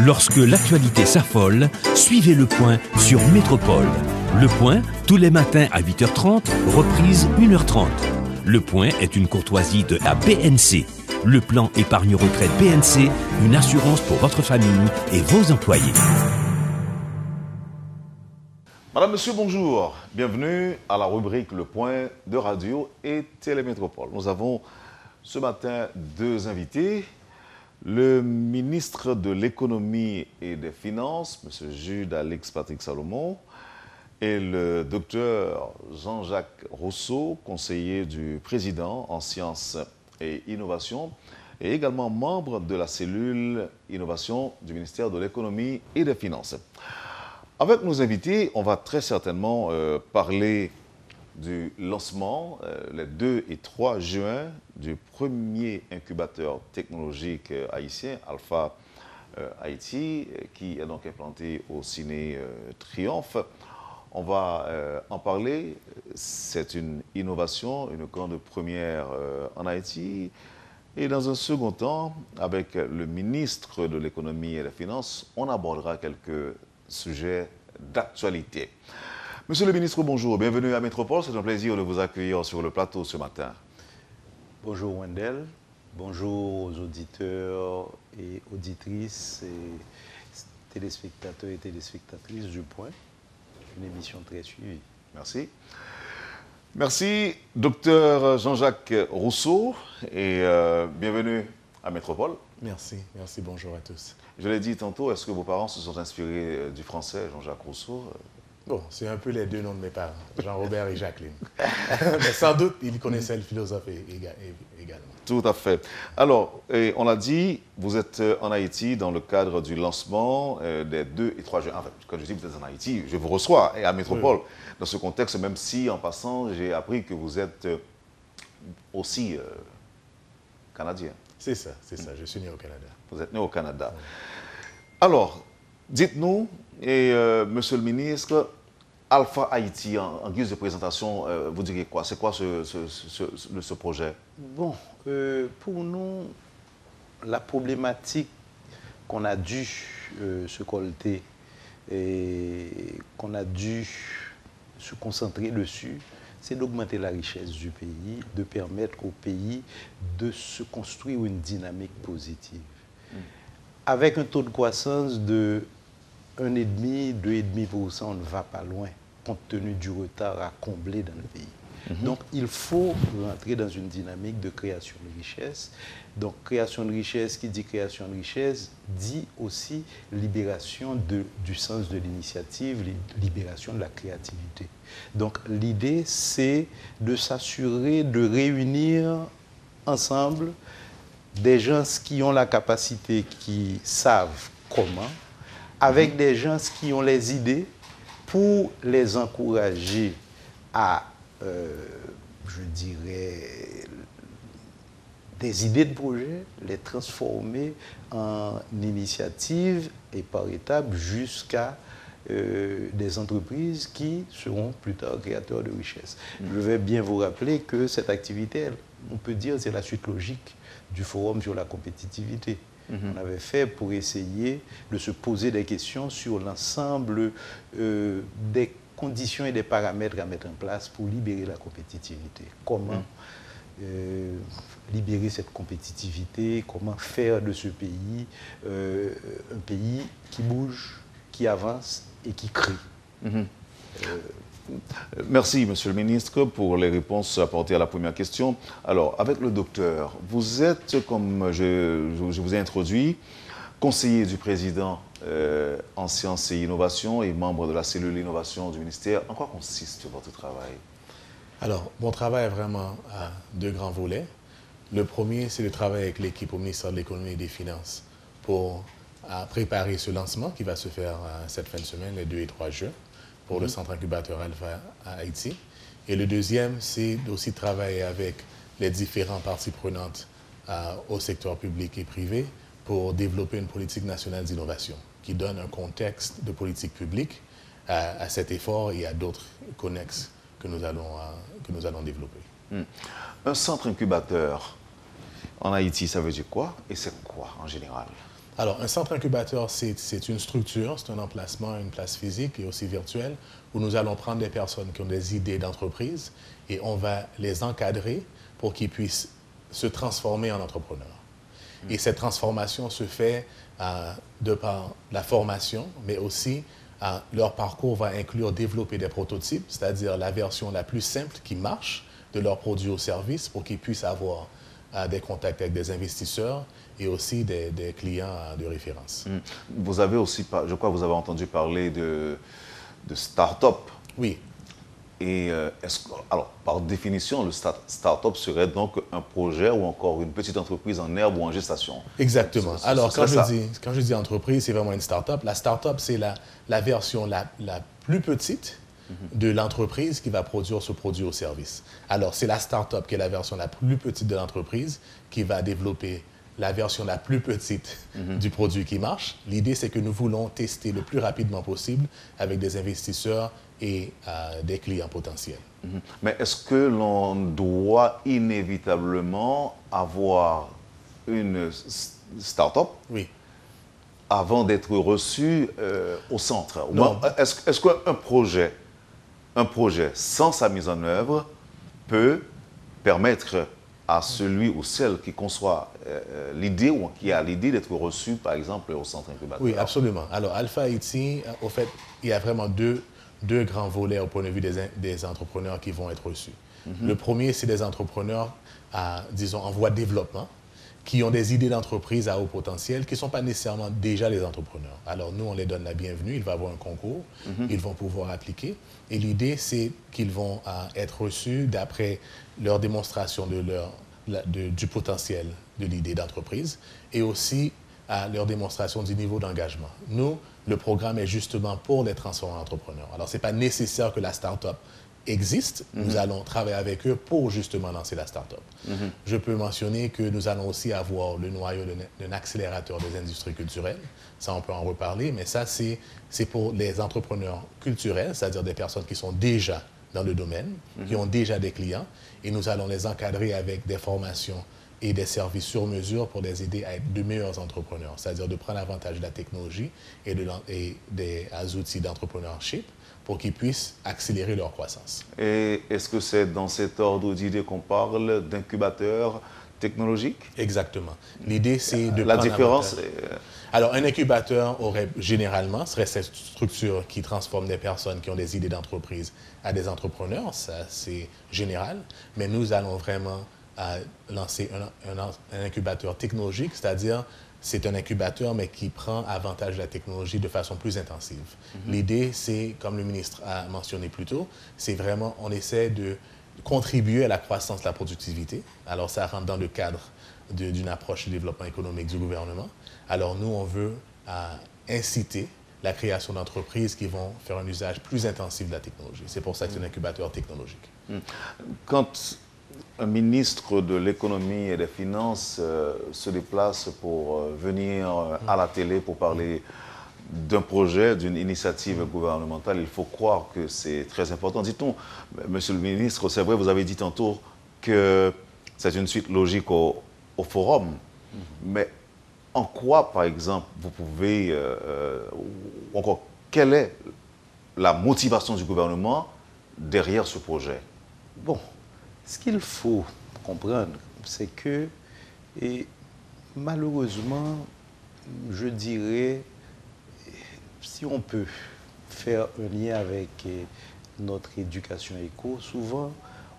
Lorsque l'actualité s'affole, suivez Le Point sur Métropole. Le Point, tous les matins à 8h30, reprise 1h30. Le Point est une courtoisie de la BNC. Le plan épargne retraite BNC, une assurance pour votre famille et vos employés. Madame, Monsieur, bonjour. Bienvenue à la rubrique Le Point de Radio et Télémétropole. Nous avons ce matin deux invités. Le ministre de l'Économie et des Finances, M. Jude Alix Patrick Salomon, et le docteur Jean-Jacques Rousseau, conseiller du président en sciences et innovation, et également membre de la cellule innovation du ministère de l'Économie et des Finances. Avec nos invités, on va très certainement parler du lancement, les 2 et 3 juin, du premier incubateur technologique haïtien, Alpha Haïti, qui est donc implanté au Ciné Triomphe. On va en parler. C'est une innovation, une grande première en Haïti. Et dans un second temps, avec le ministre de l'Économie et des Finances, on abordera quelques sujets d'actualité. Monsieur le ministre, bonjour. Bienvenue à Métropole. C'est un plaisir de vous accueillir sur le plateau ce matin. Bonjour Wendell. Bonjour aux auditeurs et auditrices et téléspectateurs et téléspectatrices du Point. Une émission très suivie. Merci. Merci, docteur Jean-Jacques Rousseau, et bienvenue à Métropole. Merci, bonjour à tous. Je l'ai dit tantôt, est-ce que vos parents se sont inspirés du français, Jean-Jacques Rousseau? Bon, c'est un peu les deux noms de mes parents, Jean-Robert et Jacqueline. Mais sans doute, ils connaissaient le philosophe également. Tout à fait. Alors, on l'a dit, vous êtes en Haïti dans le cadre du lancement des 2 et 3 juin. Enfin, quand je dis que vous êtes en Haïti, je vous reçois et à Métropole. Oui. Dans ce contexte, même si, en passant, j'ai appris que vous êtes aussi canadien. C'est ça, je suis né au Canada. Vous êtes né au Canada. Oui. Alors, dites-nous, monsieur le ministre, Alpha Haïti, en guise de présentation, vous diriez quoi? C'est quoi ce projet? Bon, pour nous, la problématique qu'on a dû se colter et qu'on a dû se concentrer dessus, c'est d'augmenter la richesse du pays, de permettre au pays de se construire une dynamique positive. Avec un taux de croissance de 1,5, 2,5%, on ne va pas loin, compte tenu du retard à combler dans le pays. Donc, il faut rentrer dans une dynamique de création de richesse. Donc, création de richesse, qui dit création de richesse, dit aussi libération du sens de l'initiative, libération de la créativité. Donc, l'idée, c'est de s'assurer de réunir ensemble des gens qui ont la capacité, qui savent comment, avec des gens qui ont les idées pour les encourager à, je dirais, des idées de projet, les transformer en initiatives et par étapes jusqu'à des entreprises qui seront plus tard créateurs de richesses. Je vais bien vous rappeler que cette activité, on peut dire, c'est la suite logique du Forum sur la compétitivité. On avait fait pour essayer de se poser des questions sur l'ensemble des conditions et des paramètres à mettre en place pour libérer la compétitivité. Comment libérer cette compétitivité, comment faire de ce pays un pays qui bouge, qui avance et qui crée. Merci, Monsieur le ministre, pour les réponses apportées à la première question. Alors, avec le docteur, vous êtes, comme je vous ai introduit, conseiller du président en sciences et innovation et membre de la cellule innovation du ministère. En quoi consiste votre travail? Alors, mon travail est vraiment à 2 grands volets. Le premier, c'est de travailler avec l'équipe au ministère de l'Économie et des Finances pour préparer ce lancement qui va se faire cette fin de semaine, les 2 et 3 juin. Pour le centre incubateur Alpha à Haïti. Et le deuxième, c'est aussi travailler avec les différentes parties prenantes au secteur public et privé pour développer une politique nationale d'innovation qui donne un contexte de politique publique à cet effort et à d'autres connexes que nous allons développer. Un centre incubateur en Haïti, ça veut dire quoi? Et c'est quoi en général? Alors, un centre incubateur, c'est une structure, c'est un emplacement, une place physique et aussi virtuelle, où nous allons prendre des personnes qui ont des idées d'entreprise et on va les encadrer pour qu'ils puissent se transformer en entrepreneurs. Et cette transformation se fait de par la formation, mais aussi leur parcours va inclure développer des prototypes, c'est-à-dire la version la plus simple qui marche de leurs produits ou services pour qu'ils puissent avoir des contacts avec des investisseurs et aussi des clients de référence. Vous avez aussi, je crois que vous avez entendu parler de start-up. Oui. Et alors, par définition, le start-up serait donc un projet ou encore une petite entreprise en herbe ou en gestation. Exactement. Alors, quand je dis entreprise, c'est vraiment une start-up. La start-up, c'est la version la plus petite de l'entreprise qui va produire ce produit ou service. Alors, c'est la start-up qui est la version la plus petite de l'entreprise qui va développer la version la plus petite du produit qui marche. L'idée, c'est que nous voulons tester le plus rapidement possible avec des investisseurs et des clients potentiels. Mais est-ce que l'on doit inévitablement avoir une start-up avant d'être reçu au centre? Non. Est-ce qu'un projet sans sa mise en œuvre peut permettre à celui ou celle qui conçoit l'idée ou qui a l'idée d'être reçu, par exemple, au centre incubateur? Oui, absolument. Alors, Alpha Haïti, au fait, il y a vraiment deux grands volets au point de vue des entrepreneurs qui vont être reçus. Le premier, c'est des entrepreneurs, disons, en voie de développement, qui ont des idées d'entreprise à haut potentiel, qui ne sont pas nécessairement déjà des entrepreneurs. Alors, nous, on les donne la bienvenue, il va y avoir un concours, ils vont pouvoir appliquer. Et l'idée, c'est qu'ils vont être reçus d'après leur démonstration du potentiel de l'idée d'entreprise et aussi leur démonstration du niveau d'engagement. Nous, le programme est justement pour les transformer en entrepreneurs. Alors, ce n'est pas nécessaire que la start-up existe. Nous allons travailler avec eux pour justement lancer la start-up. Je peux mentionner que nous allons aussi avoir le noyau d'un accélérateur des industries culturelles. Ça, on peut en reparler, mais ça, c'est pour les entrepreneurs culturels, c'est-à-dire des personnes qui sont déjà dans le domaine, qui ont déjà des clients, et nous allons les encadrer avec des formations et des services sur mesure pour les aider à être de meilleurs entrepreneurs, c'est-à-dire de prendre avantage de la technologie et des outils d'entrepreneurship pour qu'ils puissent accélérer leur croissance. Et est-ce que c'est dans cet ordre d'idées qu'on parle d'incubateur technologique? Exactement. L'idée, c'est de la prendre différence. Alors, un incubateur serait cette structure qui transforme des personnes qui ont des idées d'entreprise à des entrepreneurs. Ça, c'est général. Mais nous allons vraiment lancer un incubateur technologique, c'est-à-dire c'est un incubateur, mais qui prend avantage de la technologie de façon plus intensive. L'idée, c'est, comme le ministre a mentionné plus tôt, c'est vraiment, on essaie de contribuer à la croissance de la productivité. Alors, ça rentre dans le cadre d'une approche de développement économique du gouvernement. Alors, nous, on veut inciter la création d'entreprises qui vont faire un usage plus intensif de la technologie. C'est pour ça que c'est un incubateur technologique. Quand un ministre de l'économie et des finances se déplace pour venir à la télé pour parler d'un projet, d'une initiative gouvernementale, il faut croire que c'est très important. Dit-on, monsieur le ministre, c'est vrai, vous avez dit tantôt que c'est une suite logique au forum, mais en quoi, par exemple, vous pouvez, ou encore, quelle est la motivation du gouvernement derrière ce projet? Bon, ce qu'il faut comprendre, c'est que, et malheureusement, je dirais, si on peut faire un lien avec notre éducation éco, souvent,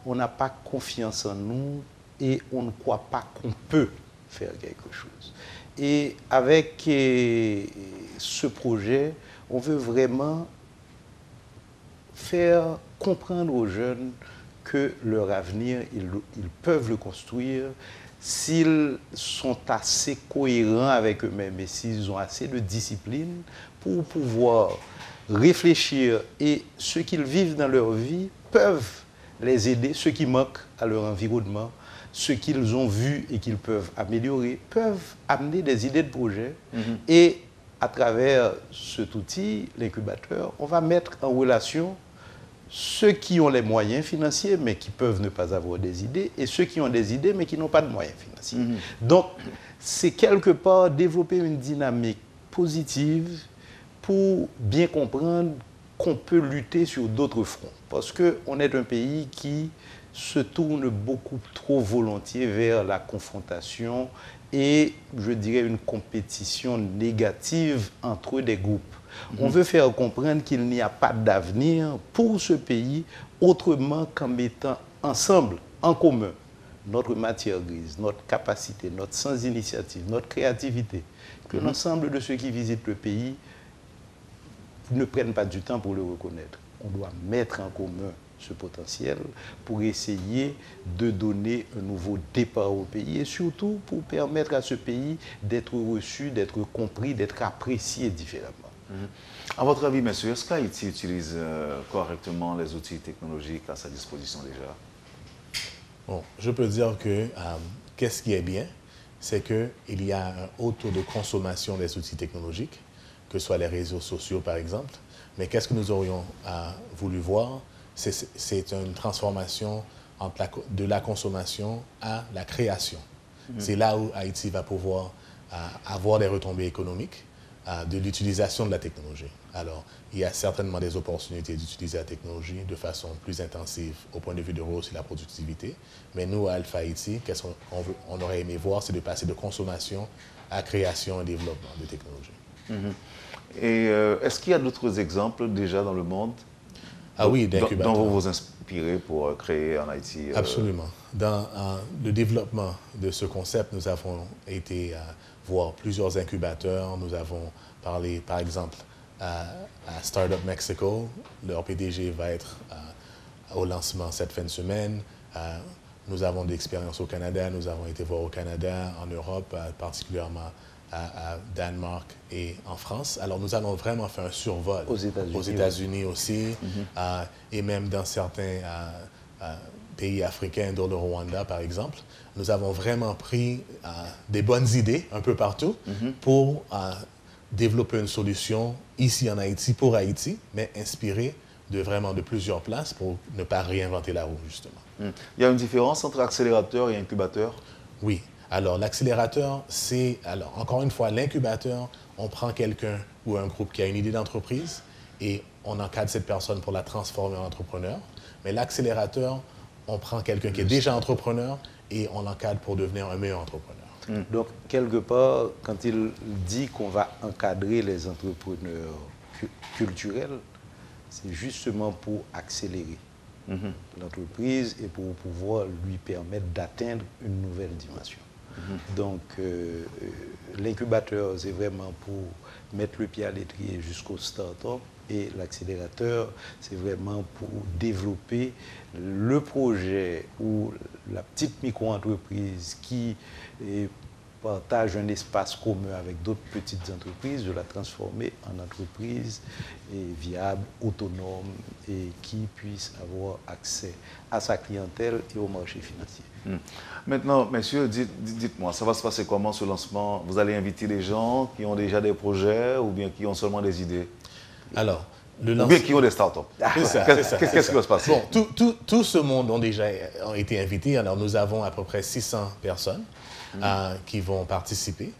on n'a pas confiance en nous et on ne croit pas qu'on peut faire quelque chose. Et avec ce projet, on veut vraiment faire comprendre aux jeunes que leur avenir, ils peuvent le construire s'ils sont assez cohérents avec eux-mêmes et s'ils ont assez de discipline pour pouvoir réfléchir et ce qu'ils vivent dans leur vie peuvent les aider, ceux qui manquent à leur environnement, ceux qu'ils ont vus et qu'ils peuvent améliorer, peuvent amener des idées de projet et à travers cet outil, l'incubateur, on va mettre en relation ceux qui ont les moyens financiers, mais qui peuvent ne pas avoir des idées, et ceux qui ont des idées, mais qui n'ont pas de moyens financiers. Donc, c'est quelque part développer une dynamique positive pour bien comprendre qu'on peut lutter sur d'autres fronts. Parce qu'on est un pays qui se tourne beaucoup trop volontiers vers la confrontation et, je dirais, une compétition négative entre des groupes. On veut faire comprendre qu'il n'y a pas d'avenir pour ce pays autrement qu'en mettant ensemble, en commun, notre matière grise, notre capacité, notre sens d'initiative, notre créativité, que l'ensemble de ceux qui visitent le pays ne prennent pas du temps pour le reconnaître. On doit mettre en commun ce potentiel pour essayer de donner un nouveau départ au pays et surtout pour permettre à ce pays d'être reçu, d'être compris, d'être apprécié différemment. À votre avis, monsieur, est-ce qu'Haïti utilise correctement les outils technologiques à sa disposition déjà? Bon, je peux dire que qu'est-ce qui est bien, c'est qu'il y a un haut taux de consommation des outils technologiques, que ce soit les réseaux sociaux par exemple, mais qu'est-ce que nous aurions voulu voir, c'est une transformation de la consommation à la création. C'est là où Haïti va pouvoir avoir des retombées économiques de l'utilisation de la technologie. Alors, il y a certainement des opportunités d'utiliser la technologie de façon plus intensive au point de vue de rehausser la productivité. Mais nous, à Alpha Haïti, qu'est-ce qu'on aurait aimé voir, c'est de passer de consommation à création et développement de technologie. Et est-ce qu'il y a d'autres exemples déjà dans le monde d'incubateurs dont vous vous inspirez pour créer en Haïti Absolument. Dans le développement de ce concept, nous avons été voir plusieurs incubateurs. Nous avons parlé, par exemple, à Startup Mexico. Leur PDG va être au lancement cette fin de semaine. Nous avons de l'expérience au Canada. Nous avons été voir au Canada, en Europe, particulièrement à Danemark et en France. Alors, nous allons vraiment faire un survol aux États-Unis aussi, et même dans certains pays africains, dont le Rwanda, par exemple. Nous avons vraiment pris des bonnes idées un peu partout pour développer une solution ici en Haïti, pour Haïti, mais inspirée de plusieurs places pour ne pas réinventer la roue, justement. Il y a une différence entre accélérateur et incubateur? Oui. Alors, l'accélérateur, encore une fois, l'incubateur, on prend quelqu'un ou un groupe qui a une idée d'entreprise et on encadre cette personne pour la transformer en entrepreneur. Mais l'accélérateur, on prend quelqu'un qui est déjà entrepreneur et on l'encadre pour devenir un meilleur entrepreneur. Donc, quelque part, quand il dit qu'on va encadrer les entrepreneurs culturels, c'est justement pour accélérer l'entreprise et pour pouvoir lui permettre d'atteindre une nouvelle dimension. Donc, l'incubateur, c'est vraiment pour mettre le pied à l'étrier jusqu'au start-up et l'accélérateur, c'est vraiment pour développer le projet ou la petite micro-entreprise qui partage un espace commun avec d'autres petites entreprises, de la transformer en entreprise viable, autonome et qui puisse avoir accès à sa clientèle et au marché financier. Maintenant, messieurs, dites-moi, ça va se passer comment ce lancement? Vous allez inviter des gens qui ont déjà des projets ou bien qui ont seulement des idées? Alors, ou bien qui ont des startups? Qu'est-ce qui va se passer? Bon, tout ce monde ont été invités. Alors, nous avons à peu près 600 personnes qui vont participer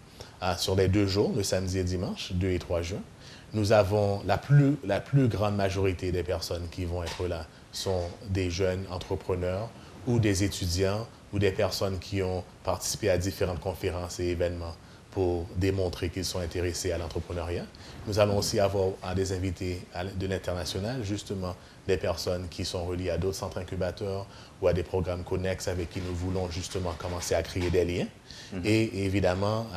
sur les 2 jours, le samedi et dimanche, 2 et 3 juin. Nous avons la plus grande majorité des personnes qui vont être là sont des jeunes entrepreneurs ou des étudiants ou des personnes qui ont participé à différentes conférences et événements pour démontrer qu'ils sont intéressés à l'entrepreneuriat. Nous allons aussi avoir des invités de l'international, justement des personnes qui sont reliées à d'autres centres incubateurs ou à des programmes connexes avec qui nous voulons justement commencer à créer des liens. Et évidemment,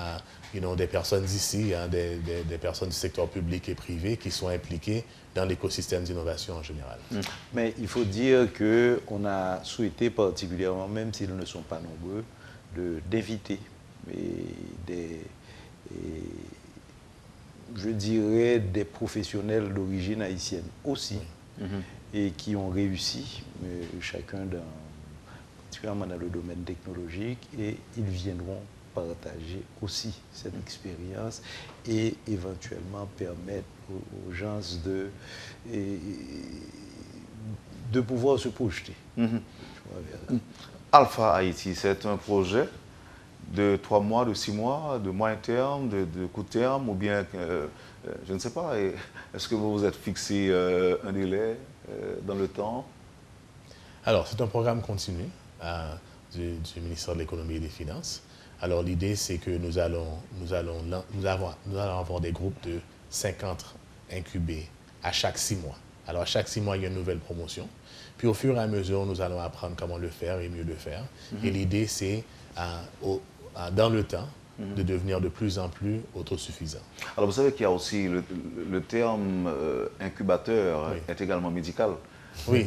des personnes d'ici, des personnes du secteur public et privé qui sont impliquées dans l'écosystème d'innovation en général. Mais il faut dire qu'on a souhaité particulièrement, même s'ils ne sont pas nombreux, d'éviter je dirais des professionnels d'origine haïtienne aussi, et qui ont réussi, chacun particulièrement dans le domaine technologique, et ils viendront partager aussi cette expérience et éventuellement permettre aux gens de pouvoir se projeter. Alpha Haïti, c'est un projet de 3 mois, de 6 mois, de moyen terme, de court terme, ou bien, je ne sais pas, est-ce que vous vous êtes fixé un délai dans le temps? Alors, c'est un programme continu du ministère de l'Économie et des Finances. Alors, l'idée, c'est que nous allons avoir des groupes de 50 incubés à chaque 6 mois. Alors, à chaque 6 mois, il y a une nouvelle promotion. Puis, au fur et à mesure, nous allons apprendre comment le faire et mieux le faire. Et l'idée, c'est, dans le temps, de devenir de plus en plus autosuffisant. Alors, vous savez qu'il y a aussi le terme incubateur est également médical. Oui.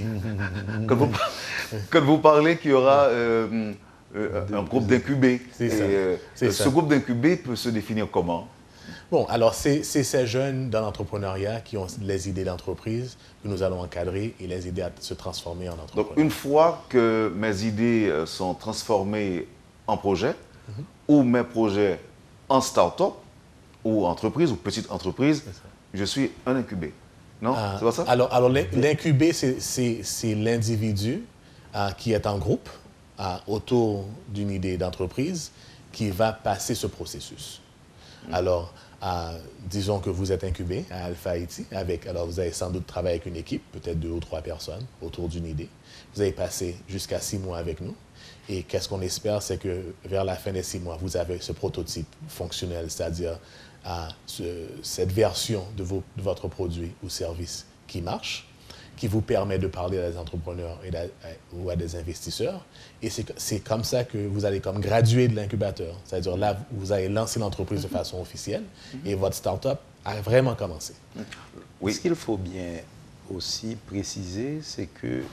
Quand vous parlez qu'il y aura un groupe d'incubés, ce groupe d'incubés peut se définir comment? Bon, alors c'est ces jeunes dans l'entrepreneuriat qui ont les idées d'entreprise que nous allons encadrer et les aider à se transformer en entrepreneurs. Donc, une fois que mes idées sont transformées en projet, ou mes projets en start-up, ou entreprise, ou petite entreprise, je suis un incubé. Non, c'est pas ça? Alors l'incubé, c'est l'individu qui est en groupe autour d'une idée d'entreprise qui va passer ce processus. Alors, disons que vous êtes incubé à Alpha Haïti, alors vous avez sans doute travaillé avec une équipe, peut-être 2 ou 3 personnes autour d'une idée. Vous avez passé jusqu'à 6 mois avec nous. Et qu'est-ce qu'on espère, c'est que vers la fin des 6 mois, vous avez ce prototype fonctionnel, c'est-à-dire cette version de votre produit ou service qui marche, qui vous permet de parler à des entrepreneurs ou à des investisseurs. Et c'est comme ça que vous allez comme graduer de l'incubateur. C'est-à-dire là, vous allez lancer l'entreprise de façon officielle et votre start-up a vraiment commencé. Oui. Ce qu'il faut bien aussi préciser, c'est que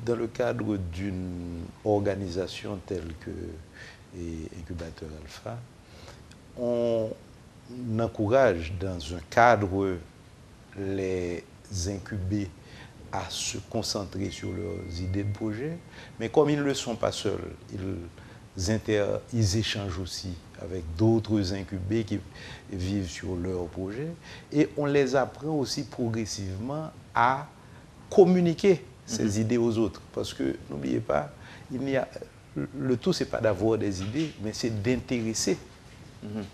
dans le cadre d'une organisation telle que Incubateur Alpha, on encourage dans un cadre les incubés à se concentrer sur leurs idées de projet, mais comme ils ne le sont pas seuls, ils échangent aussi avec d'autres incubés qui vivent sur leurs projets, et on les apprend aussi progressivement à communiquer ces idées aux autres. Parce que, n'oubliez pas, le tout, ce n'est pas d'avoir des idées, mais c'est d'intéresser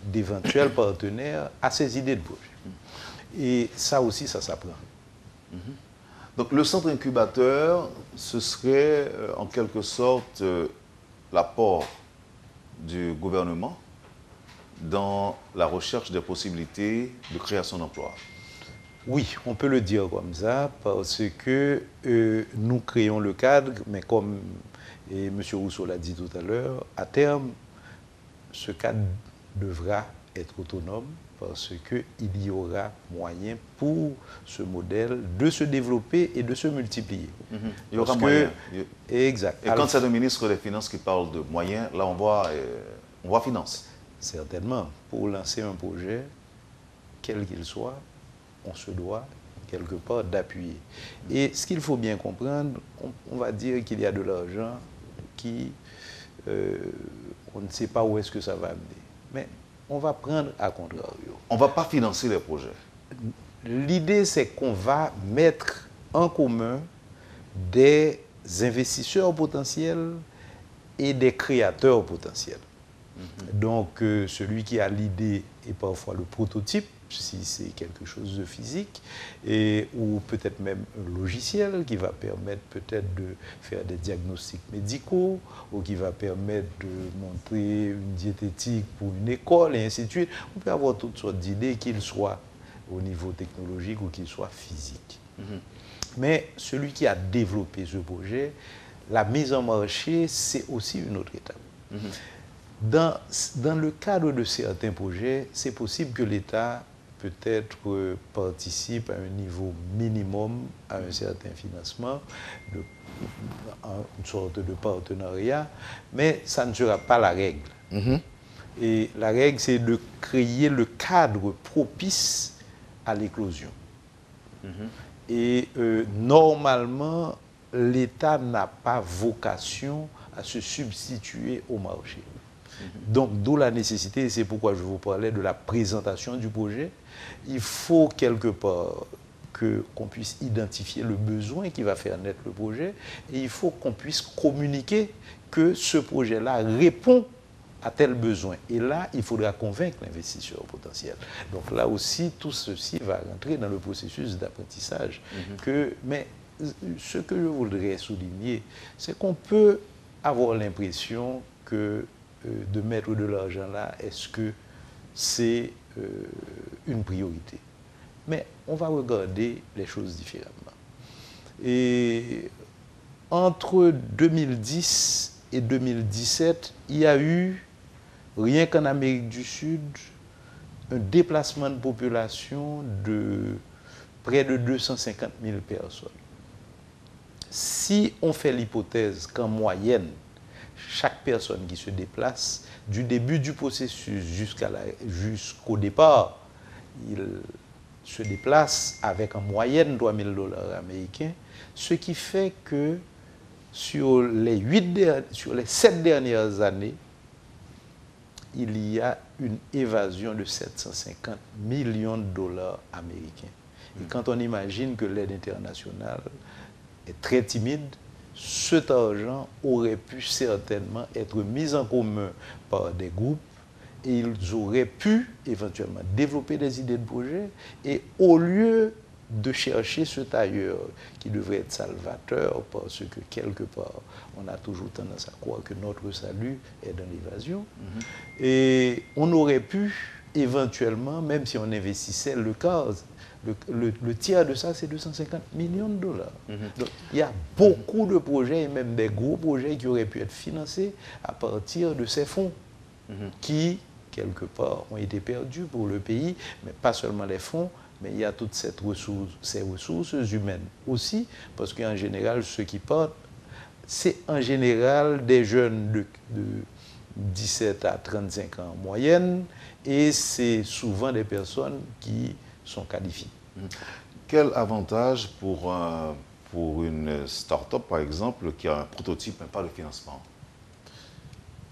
d'éventuels partenaires à ces idées de projet. Et ça aussi, ça s'apprend. Donc le centre incubateur, ce serait en quelque sorte l'apport du gouvernement dans la recherche des possibilités de création d'emplois. Oui, on peut le dire comme ça, parce que nous créons le cadre, mais comme M. Rousseau l'a dit tout à l'heure, à ce cadre devra être autonome, parce qu'il y aura moyen pour ce modèle de se développer et de se multiplier. Il y aura moyen. Exact. Et quand c'est le ministre des Finances qui parle de moyens, là on voit finance. Certainement. Pour lancer un projet, quel qu'il soit, on se doit quelque part d'appuyer. Et ce qu'il faut bien comprendre, on va dire qu'il y a de l'argent qui, on ne sait pas où est-ce que ça va amener. Mais on va prendre à contrario. On ne va pas financer les projets. L'idée, c'est qu'on va mettre en commun des investisseurs potentiels et des créateurs potentiels. Donc, celui qui a l'idée et parfois le prototype, si c'est quelque chose de physique, ou peut-être même un logiciel qui va permettre peut-être de faire des diagnostics médicaux, ou qui va permettre de montrer une diététique pour une école, et ainsi de suite. On peut avoir toutes sortes d'idées, qu'ils soient au niveau technologique ou qu'ils soient physiques. Mais celui qui a développé ce projet, la mise en marché, c'est aussi une autre étape. Dans le cadre de certains projets, c'est possible que l'État peut-être participe à un niveau minimum à un certain financement, une sorte de partenariat, mais ça ne sera pas la règle. Et la règle, c'est de créer le cadre propice à l'éclosion. Et normalement, l'État n'a pas vocation à se substituer au marché. Donc, d'où la nécessité, et c'est pourquoi je vous parlais de la présentation du projet. Il faut quelque part qu'on puisse identifier le besoin qui va faire naître le projet, et il faut qu'on puisse communiquer que ce projet-là répond à tel besoin. Et là, il faudra convaincre l'investisseur potentiel. Donc là aussi, tout ceci va rentrer dans le processus d'apprentissage. Mais ce que je voudrais souligner, c'est qu'on peut avoir l'impression que de mettre de l'argent là, est-ce que c'est une priorité? Mais on va regarder les choses différemment. Et entre 2010 et 2017, il y a eu, rien qu'en Amérique du Sud, un déplacement de population de près de 250 000 personnes. Si on fait l'hypothèse qu'en moyenne, chaque personne qui se déplace, du début du processus jusqu'au départ, il se déplace avec en moyenne $3 000 américains, ce qui fait que sur les 7 dernières années, il y a une évasion de 750 millions de dollars américains. Et quand on imagine que l'aide internationale est très timide, cet argent aurait pu certainement être mis en commun par des groupes et ils auraient pu éventuellement développer des idées de projet et au lieu de chercher ce tailleur qui devrait être salvateur parce que quelque part on a toujours tendance à croire que notre salut est dans l'évasion et on aurait pu éventuellement, même si on investissait le tiers de ça, c'est 250 millions de dollars. Donc, il y a beaucoup de projets, et même des gros projets qui auraient pu être financés à partir de ces fonds qui, quelque part, ont été perdus pour le pays, mais pas seulement les fonds, mais il y a toutes ces ressources humaines aussi, parce qu'en général, ceux qui partent, c'est en général des jeunes de 17 à 35 ans en moyenne, et c'est souvent des personnes qui sont qualifiées. Quel avantage pour une start-up, par exemple, qui a un prototype mais pas de financement?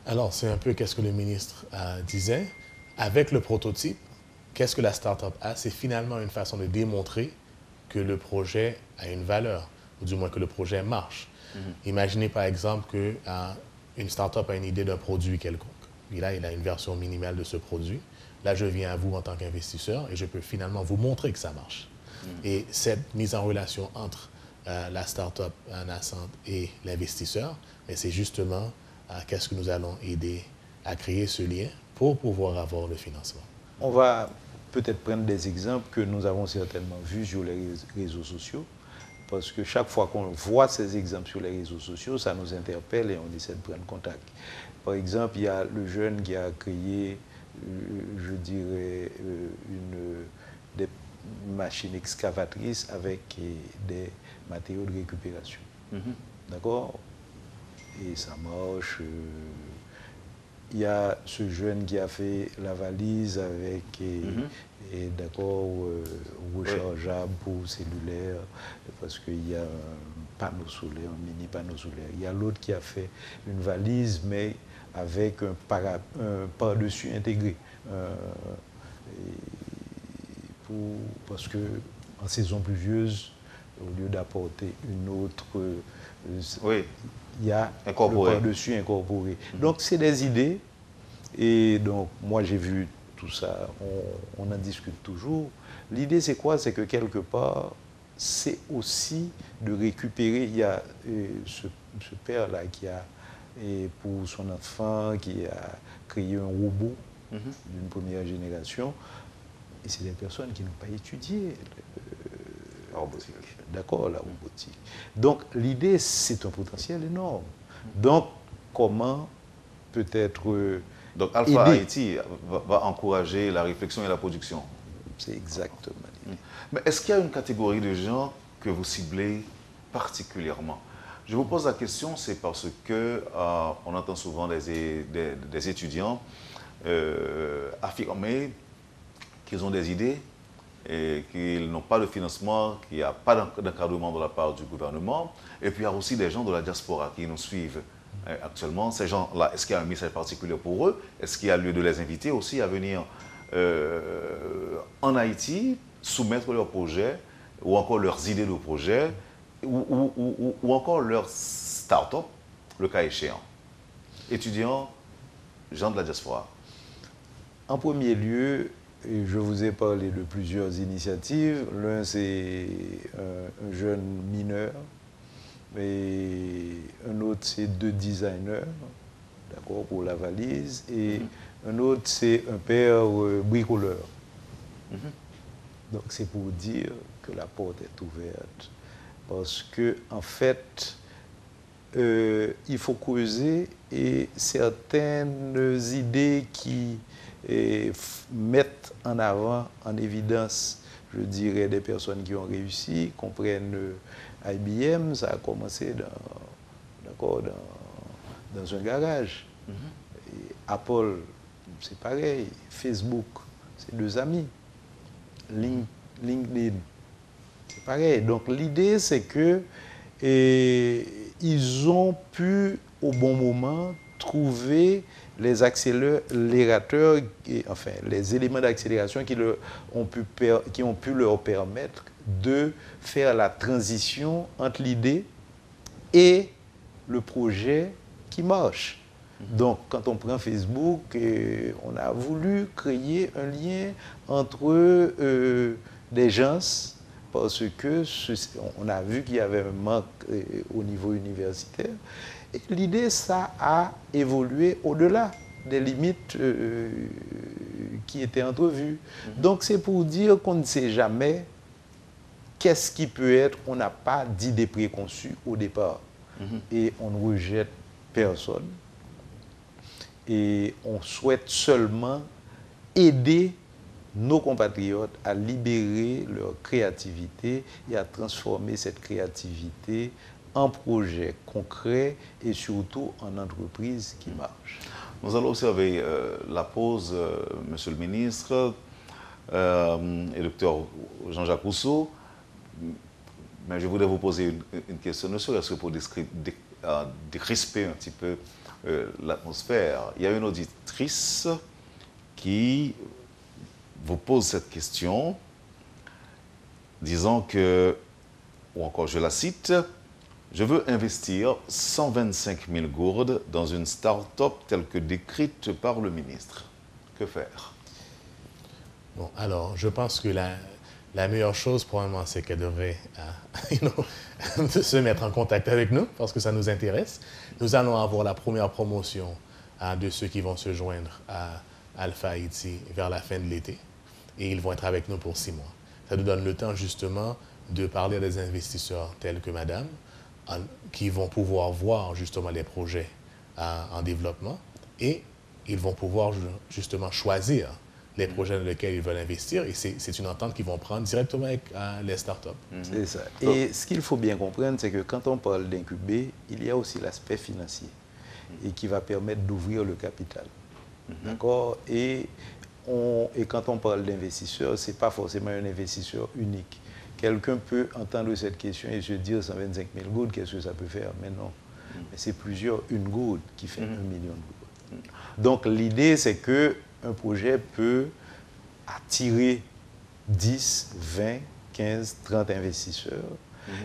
Alors, c'est un peu qu'est-ce que le ministre disait. Avec le prototype, qu'est-ce que la start-up a? C'est finalement une façon de démontrer que le projet a une valeur, ou du moins que le projet marche. Imaginez par exemple qu'une start-up a une idée d'un produit quelconque. Et là, il a une version minimale de ce produit. Là, je viens à vous en tant qu'investisseur et je peux finalement vous montrer que ça marche. Et cette mise en relation entre la start-up naissante et l'investisseur, c'est justement qu'est-ce que nous allons aider à créer ce lien pour pouvoir avoir le financement. On va peut-être prendre des exemples que nous avons certainement vus sur les réseaux sociaux, parce que chaque fois qu'on voit ces exemples sur les réseaux sociaux, ça nous interpelle et on essaie de prendre contact. Par exemple, il y a le jeune qui a créé, je dirais, des machines excavatrices avec des matériaux de récupération. D'accord? Et ça marche. Il y a ce jeune qui a fait la valise avec d'accord, rechargeable pour cellulaire, parce qu'il y a un panneau solaire, un mini panneau solaire. Il y a l'autre qui a fait une valise, mais avec un par-dessus intégré. Parce qu'en saison pluvieuse, au lieu d'apporter une autre, il y a le par-dessus incorporé. Donc, c'est des idées. Et donc, moi, j'ai vu tout ça. On en discute toujours. L'idée, c'est quoi? C'est que quelque part, c'est aussi de récupérer. Il y a ce père-là qui a, pour son enfant, qui a créé un robot d'une première génération. Et c'est des personnes qui n'ont pas étudié la robotique. D'accord, la robotique. Donc, l'idée, c'est un potentiel énorme. Donc, comment peut-être... Donc, Alpha Haïti va encourager la réflexion et la production. C'est exactement l'idée. Mais est-ce qu'il y a une catégorie de gens que vous ciblez particulièrement? Je vous pose la question, c'est parce que on entend souvent des étudiants affirmer qu'ils ont des idées et qu'ils n'ont pas de financement, qu'il n'y a pas d'encadrement de la part du gouvernement. Et puis il y a aussi des gens de la diaspora qui nous suivent actuellement. Ces gens-là, est-ce qu'il y a un message particulier pour eux? Est-ce qu'il y a lieu de les inviter aussi à venir en Haïti, soumettre leurs projets ou encore leurs idées de projets ou encore leurs start-up, le cas échéant? étudiants, gens de la diaspora. En premier lieu, je vous ai parlé de plusieurs initiatives. L'un, c'est un jeune mineur, et un autre, c'est 2 designers, d'accord, pour la valise, et un autre, c'est un père bricoleur. Donc, c'est pour dire que la porte est ouverte. Parce que, en fait, il faut creuser et certaines idées qui mettent en avant, en évidence, je dirais, des personnes qui ont réussi, comprennent IBM, ça a commencé dans un garage. Et Apple, c'est pareil. Facebook, c'est 2 amis. LinkedIn, c'est pareil. Donc l'idée, c'est que ils ont pu, au bon moment, trouver les accélérateurs, enfin les éléments d'accélération qui ont pu leur permettre de faire la transition entre l'idée et le projet qui marche. Donc, quand on prend Facebook, on a voulu créer un lien entre des gens parce que on a vu qu'il y avait un manque au niveau universitaire. Et l'idée, ça a évolué au-delà des limites qui étaient entrevues. Donc, c'est pour dire qu'on ne sait jamais qu'est-ce qui peut être. On n'a pas d'idée préconçue au départ. Et on ne rejette personne. Et on souhaite seulement aider nos compatriotes à libérer leur créativité et à transformer cette créativité en projet concret et surtout en entreprise qui marche. Nous allons observer la pause, Monsieur le ministre et Dr Jean-Jacques Rousseau. Mais je voudrais vous poser une question, ne serait-ce que pour décrisper un petit peu l'atmosphère. Il y a une auditrice qui vous pose cette question, disant que, ou encore je la cite, « Je veux investir 125 000 gourdes dans une start-up telle que décrite par le ministre. Que faire ?» Bon, alors, je pense que la meilleure chose, probablement, c'est qu'elle devrait se mettre en contact avec nous, parce que ça nous intéresse. Nous allons avoir la première promotion de ceux qui vont se joindre à Alpha Haïti vers la fin de l'été. Et ils vont être avec nous pour 6 mois. Ça nous donne le temps, justement, de parler à des investisseurs tels que Madame, qui vont pouvoir voir, justement, les projets en développement. Et ils vont pouvoir, justement, choisir les projets dans lesquels ils veulent investir. Et c'est une entente qu'ils vont prendre directement avec les startups. C'est ça. Et ce qu'il faut bien comprendre, c'est que quand on parle d'incuber, il y a aussi l'aspect financier et qui va permettre d'ouvrir le capital. D'accord? Et quand on parle d'investisseur, ce n'est pas forcément un investisseur unique. Quelqu'un peut entendre cette question et se dire 125 000 gourdes, qu'est-ce que ça peut faire? Mais non. Mais c'est une gourde qui fait 1 million de gourdes. Donc l'idée, c'est qu'un projet peut attirer 10, 20, 15, 30 investisseurs.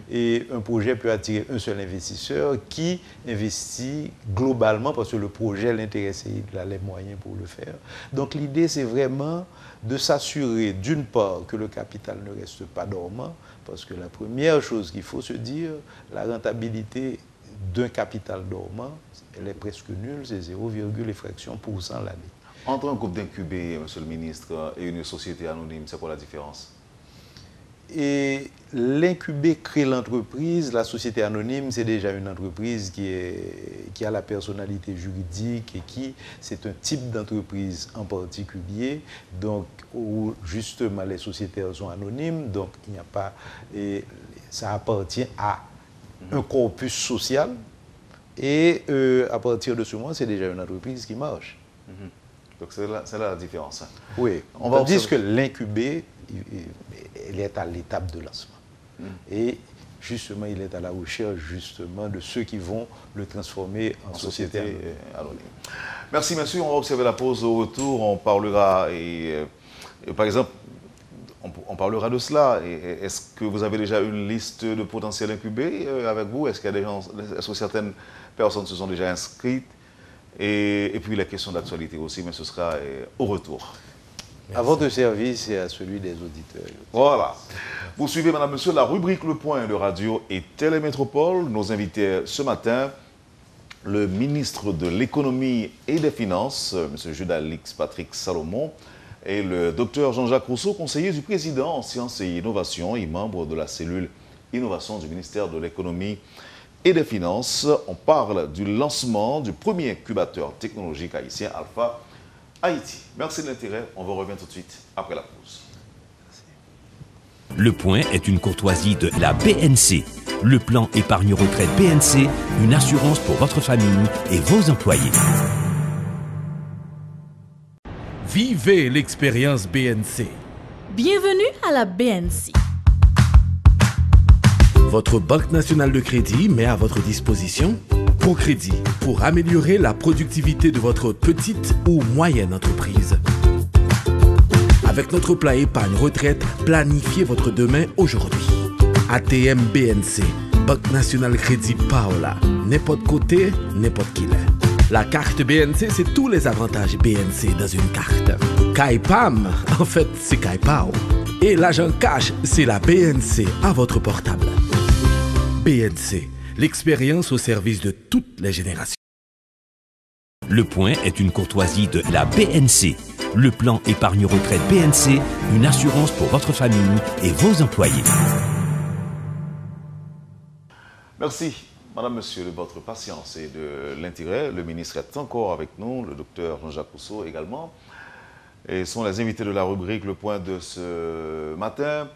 Et un projet peut attirer un seul investisseur qui investit globalement parce que le projet l'intéresse et il a les moyens pour le faire. Donc l'idée, c'est vraiment de s'assurer, d'une part, que le capital ne reste pas dormant, parce que la première chose qu'il faut se dire, la rentabilité d'un capital dormant, elle est presque nulle, c'est 0,1% l'année. Entre un groupe d'incubés, Monsieur le ministre, et une société anonyme, c'est quoi la différence? Et l'incubé crée l'entreprise. La société anonyme, c'est déjà une entreprise qui a la personnalité juridique et c'est un type d'entreprise en particulier, donc où justement les sociétaires sont anonymes, donc il n'y a pas, et ça appartient à un corpus social et à partir de ce moment, c'est déjà une entreprise qui marche. Donc c'est là la différence. Oui, on va dire que l'incubé, il est à l'étape de lancement. Et justement, il est à la recherche justement de ceux qui vont le transformer en société anonyme. Merci, monsieur. On va observer la pause. Au retour, on parlera, par exemple, on parlera de cela. Est-ce que vous avez déjà une liste de potentiels incubés avec vous? Est-ce qu'il y a des gens, est-ce que certaines personnes se sont déjà inscrites? et puis les questions d'actualité aussi, mais ce sera au retour. Merci. À votre service et à celui des auditeurs. Voilà. Vous suivez, madame, monsieur, la rubrique Le Point de Radio et Télémétropole. Nos invités ce matin, le ministre de l'Économie et des Finances, M. Judas-Lix Patrick Salomon, et le docteur Jean-Jacques Rousseau, conseiller du président en sciences et innovation et membre de la cellule innovation du ministère de l'Économie et des Finances. On parle du lancement du premier incubateur technologique haïtien Alpha Haïti. Merci de l'intérêt. On vous revient tout de suite après la pause. Le Point est une courtoisie de la BNC. Le plan épargne retraite BNC, une assurance pour votre famille et vos employés. Vivez l'expérience BNC. Bienvenue à la BNC. Votre Banque nationale de crédit met à votre disposition ProCrédit pour améliorer la productivité de votre petite ou moyenne entreprise. Avec notre plan épargne retraite, planifiez votre demain aujourd'hui. ATM BNC, Banque nationale crédit Paola. N'importe côté, n'importe qui l'est. La carte BNC, c'est tous les avantages BNC dans une carte. Kaipam, en fait, c'est Kaipao. Et l'agent cash, c'est la BNC à votre portable. BNC, l'expérience au service de toutes les générations. Le Point est une courtoisie de la BNC. Le plan épargne retraite BNC, une assurance pour votre famille et vos employés. Merci, madame, monsieur, de votre patience et de l'intérêt. Le ministre est encore avec nous, le docteur Jean-Jacques Rousseau également. Et sont les invités de la rubrique Le Point de ce matin.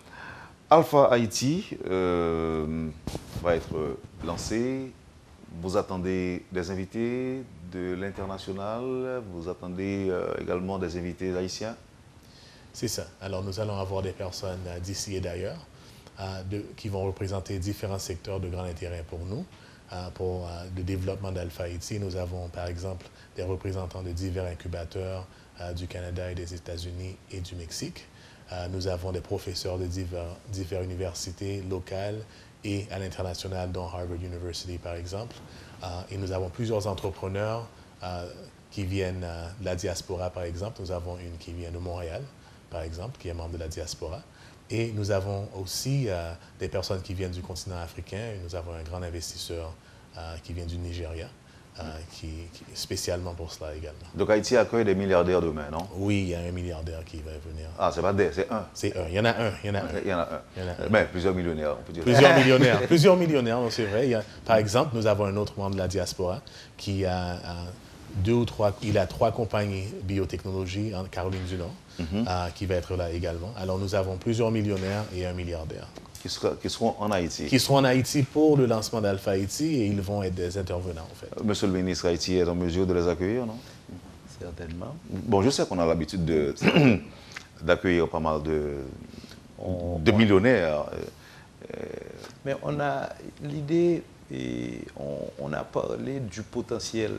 Alpha Haïti va être lancé. Vous attendez des invités de l'international, vous attendez également des invités haïtiens? C'est ça. Alors nous allons avoir des personnes d'ici et d'ailleurs qui vont représenter différents secteurs de grand intérêt pour nous. Pour le développement d'Alpha Haïti, nous avons par exemple des représentants de divers incubateurs du Canada et des États-Unis et du Mexique. Nous avons des professeurs de diverses universités locales et à l'international, dont Harvard University par exemple. Et nous avons plusieurs entrepreneurs qui viennent de la diaspora par exemple. Nous avons une qui vient de Montréal par exemple, qui est membre de la diaspora. Et nous avons aussi des personnes qui viennent du continent africain. Et nous avons un grand investisseur qui vient du Nigeria, spécialement pour cela également. Donc Haïti accueille des milliardaires demain, non? Oui, il y a un milliardaire qui va venir. Ah, c'est pas des, c'est un? C'est un. Il y en a un. Mais plusieurs millionnaires, on peut dire. Plusieurs millionnaires, c'est vrai. Par exemple, nous avons un autre membre de la diaspora qui a il a 3 compagnies biotechnologie en Caroline du Nord qui va être là également. Alors nous avons plusieurs millionnaires et un milliardaire. Qui seront en Haïti. Qui seront en Haïti pour le lancement d'Alpha Haïti et ils vont être des intervenants en fait. Monsieur le ministre, Haïti est en mesure de les accueillir, non? Certainement. Bon, je sais qu'on a l'habitude d'accueillir pas mal de millionnaires. Mais on a l'idée, et on a parlé du potentiel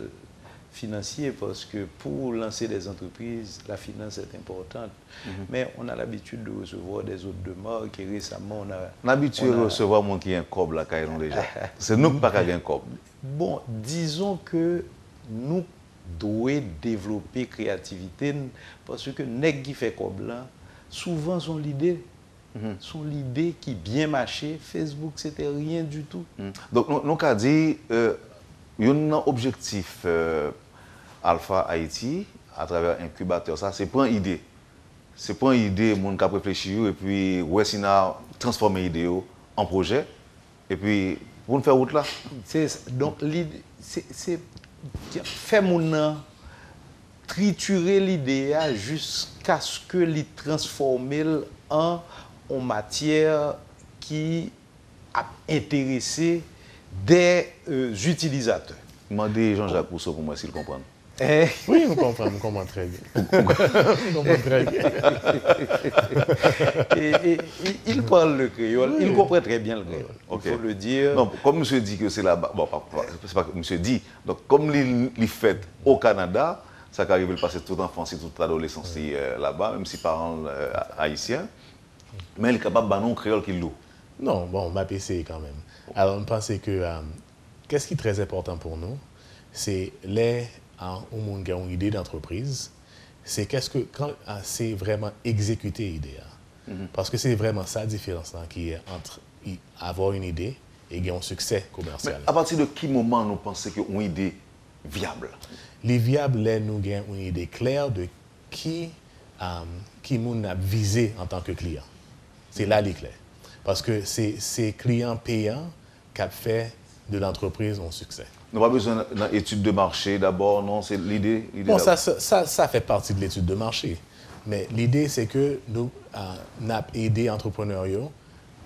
financier parce que pour lancer des entreprises, la finance est importante. Mais on a l'habitude de recevoir des hôtes de marque et récemment on a... L'habitude de recevoir mon qui est un cob là, quand déjà. C'est nous qui pas un cob. Bon, disons que nous devons développer créativité parce que nèg qui fait cob là, souvent sont l'idée. Sont l'idée qui bien marché. Facebook, c'était rien du tout. Donc, nous avons dit, il y a un objectif Alpha Haïti à travers incubateur. Ça, c'est pas une idée. C'est pas une idée, mon qui réfléchir et puis, ouais, si on a transformé l'idée en projet. Et puis, pour nous faire route là. Donc, l'idée, c'est faire mon triturer l'idée jusqu'à ce que l'y transformer en matière qui a intéressé des utilisateurs. Demandez Jean-Jacques Rousseau pour moi s'il comprend. Oui, on comprend très bien. On comprend très bien. Et il parle le créole, il comprend très bien le créole. Il faut le dire. Non, comme monsieur dit que c'est là-bas, bon, c'est pas que monsieur dit, donc comme il fait au Canada, ça arrive de passer toute l'enfance et toute l'adolescence là-bas, même si parents haïtiens, mais il est capable de non créole qu'il loue. Non, bon, ma PC quand même. Alors, on pense que qu'est-ce qui est très important pour nous, c'est les au monde qui a une idée d'entreprise, c'est quand c'est vraiment exécuter l'idée. Parce que c'est vraiment ça la différence qui est entre avoir une idée et gagner un succès commercial. Mais à partir de quel moment nous pensons qu'une idée viable? Les viables, là, nous avons une idée claire de qui nous a visé en tant que client. C'est là les clés. Parce que c'est clients payants qui a fait de l'entreprise un succet. Nous n'avons pas besoin d'une étude de marché d'abord, non? C'est l'idée. Bon, ça fait partie de l'étude de marché. Mais l'idée, c'est que nous avons aidé les entrepreneurs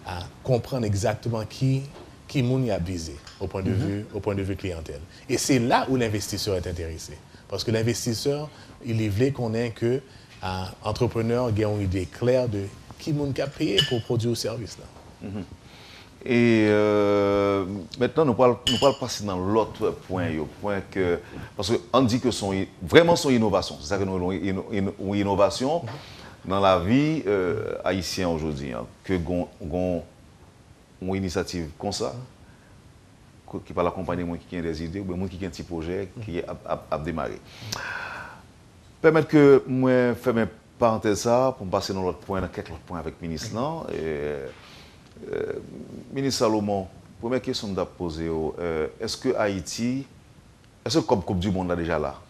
à comprendre exactement qui nous a visé au point de vue clientèle. Et c'est là où l'investisseur est intéressé. Parce que l'investisseur, il veut qu'on ait que l'entrepreneur ait une idée claire de qui nous a payé pour produire ce service-là. Et maintenant, nous parlons passer dans l'autre point, parce qu'on dit que vraiment son innovation, c'est ça que nous avons une innovation dans la vie haïtienne aujourd'hui, que une initiative comme ça, qui va l'accompagner, qui a des idées, ou bien qui a un petit projet qui a démarré. Permettre que moi fasse mes parenthèses pour passer dans l'autre point, dans quelques autres points avec le ministre. Ministre Salomon, première question que je poser, est-ce que Haïti, est-ce que Coupe du Monde est déjà là?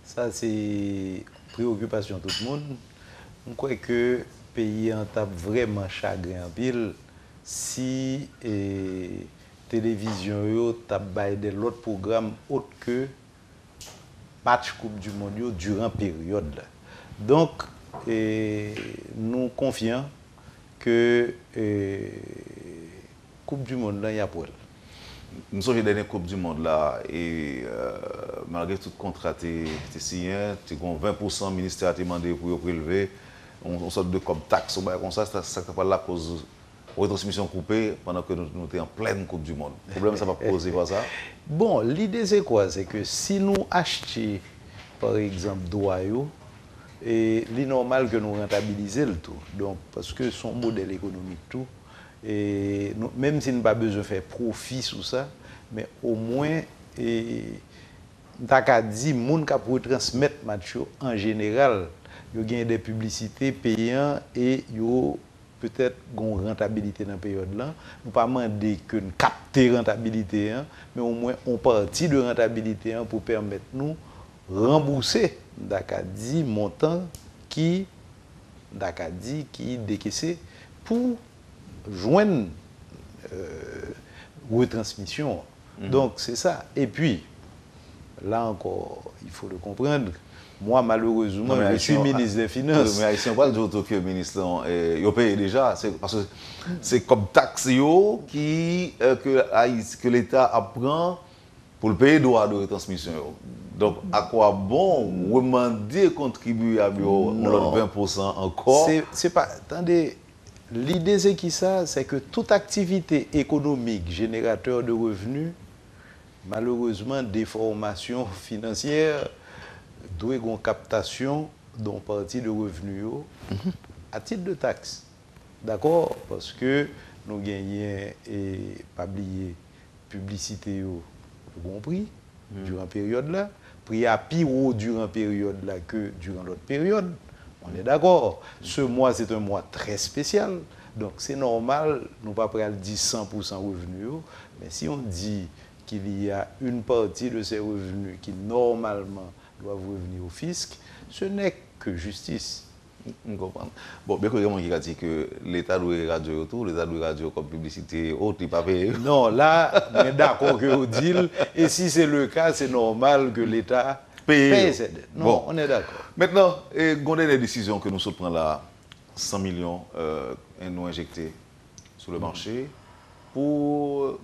Ça, c'est préoccupation de tout le monde. Je crois que le pays en tape vraiment chagrin en pile si télévision tape de l'autre programme autre que match Coupe du Monde durant la période. Donc, nous confions que Coupe du Monde là, il y a pour elle. Nous sommes dans la Coupe du Monde là et malgré tout contrat tu signé, tu as 20% ministère a demandé pour prélever on sorte de comme taxe comme ça pas la cause retransmission coupée pendant que nous sommes en pleine Coupe du Monde. Le problème ça va poser pas ça. Bon, l'idée c'est quoi? C'est que si nous achetons par exemple Doyo, et c'est normal que nous rentabilisions le tout. Donc, parce que son modèle économique tout, et nous, même si nous n'avons pas besoin de faire profit sur ça, mais au moins, nous avons dit, les gens qui peuvent transmettre match en général, ils ont des publicités payantes et ils ont peut-être une rentabilité dans la période-là. Nous ne pas demander que nous capter la rentabilité, mais au moins on partie de rentabilité pour permettre nous rembourser d'Acadie montant qui décaissé pour joindre retransmission. Donc c'est ça. Et puis là encore, il faut le comprendre. Moi, malheureusement, je suis ministre des Finances. Mais si on parle de que le ministre, il paye déjà. Parce que c'est comme taxe que l'État apprend pour le payer droit de retransmission. Donc, à quoi bon demander contribuer à 20% encore? C'est pas. Attendez, l'idée c'est qui ça? C'est que toute activité économique générateur de revenus, malheureusement, des formations financières, doit avoir une captation d'une partie de revenus à titre de taxe. D'accord? Parce que nous gagnons et pas oublier publicité au bon prix durant la période là, prix à pire durant la période là que durant l'autre période. On est d'accord. Ce mois c'est un mois très spécial. Donc c'est normal, nous ne pouvons pas dire 100% revenus, mais si on dit qu'il y a une partie de ces revenus qui normalement doivent revenir au fisc, ce n'est que justice. On comprend. Bon, bien que quelqu'un qui a dit que l'État doit radio autour, l'État doit radio comme publicité, autre, il pas payé. Non, là, on est d'accord que vous dites, et si c'est le cas, c'est normal que l'État paye cette dette. Non, bon. On est d'accord. Maintenant, on a des décisions que nous sommes prenons là, 100 millions nous injectés sur le marché pour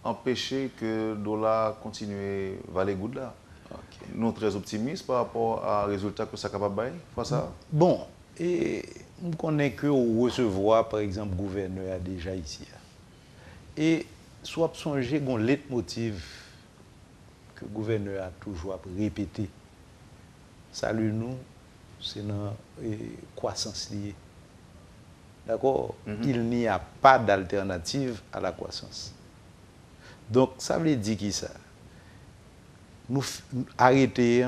empêcher que le dollar continue à valer good là. Okay. Nous sommes très optimistes par rapport à résultat que ça est capable de faire ça. Bon, et on connaît que recevoir, par exemple, le gouverneur déjà ici. Et soit songer qu'on leitmotiv que le gouverneur a toujours répété. Salut nous, c'est dans la croissance liée. D'accord? Il n'y a pas d'alternative à la croissance. Donc, ça veut dire qui ça? nous arrêter,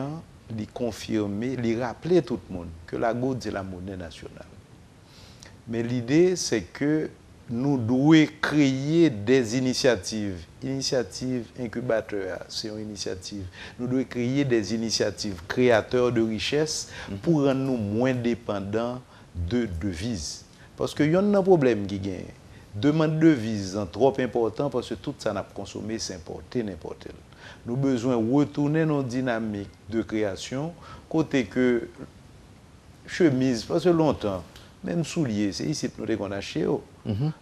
de confirmer, de rappeler tout le monde que la gourde, c'est la monnaie nationale. Mais l'idée, c'est que nous devons créer des initiatives. Initiatives incubateurs, c'est une initiative. Nous devons créer des initiatives créateurs de richesse pour rendre nous moins dépendants de devises. Parce qu'il y a un problème qui gagne. Demande de devises trop important parce que tout ça n'a pas consommé, c'est importé, n'importe quel. Nous avons besoin de retourner nos dynamiques de création, côté que chemise, parce que longtemps, même souliers, c'est ici que nous avons acheté.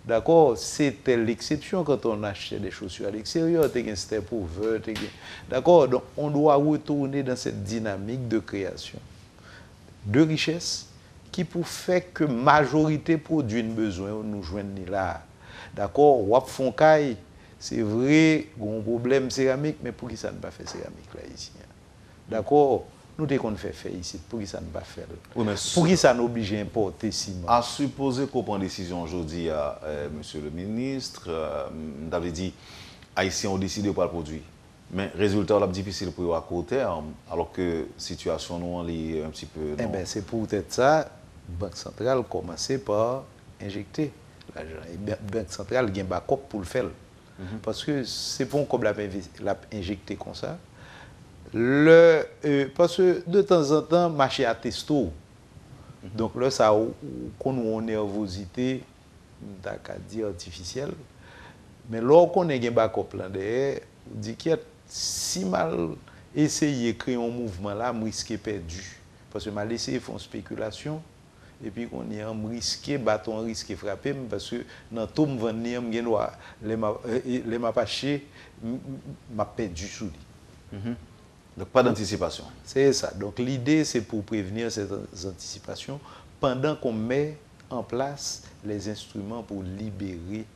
D'accord, c'était l'exception quand on achetait des chaussures à l'extérieur, c'était pour vœux. D'accord, donc on doit retourner dans cette dynamique de création, de richesse, qui pour faire que la majorité produit besoin, nous joignent là. D'accord, wap font caille, c'est vrai, il y a un problème céramique, mais pour qui ça ne pas fait céramique là ici? D'accord, nous devons faire ici, pour qui ça ne pas faire? Oui, pour qui ça nous oblige à importer ciment? À supposer qu'on prend décision aujourd'hui, monsieur le ministre, vous avez dit, Haïtiens ont décidé de pas le produire. Mais résultat, c'est difficile pour eux à court terme, alors que la situation nous est un petit peu... Eh bien, c'est peut-être ça, la Banque centrale commence par injecter l'argent. La Banque centrale a un backup pour le faire. Parce que c'est bon comme l'a injecté comme ça. Parce que de temps en temps, marché à testo. Donc là, ça a une nervosité, dire artificielle. Mais lorsqu'on a un backup là derrière, on dit qu'il y a si mal essayé de créer un mouvement là, je risque perdu. Parce que je vais essayer de faire une spéculation. Et puis, on y a un risque, bâton risque frapper, parce que dans tout le monde, les mapachés, m'a perdu sous lui. Donc, pas d'anticipation. C'est ça. Donc, l'idée, c'est pour prévenir ces anticipations pendant qu'on met en place les instruments pour libérer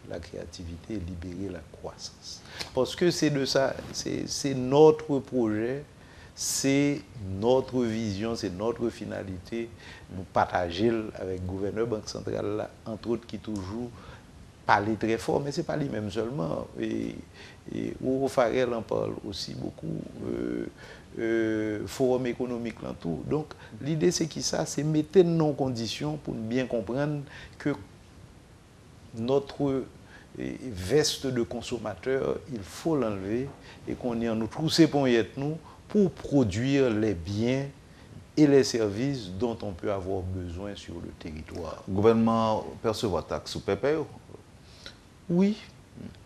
la créativité et libérer la croissance. Parce que c'est de ça, c'est notre projet. C'est notre vision, c'est notre finalité. Nous partageons avec le gouverneur Banque centrale, là, entre autres, qui toujours parle très fort, mais ce n'est pas lui-même seulement. Et Ouro Farel en parle aussi beaucoup, Forum économique, là, tout. Donc, l'idée, c'est qui ça? C'est mettre nos conditions pour bien comprendre que notre veste de consommateur, il faut l'enlever et qu'on y en nous trousser pour y être nous, pour produire les biens et les services dont on peut avoir besoin sur le territoire. Le gouvernement perçoit la taxe ou PPE? Oui,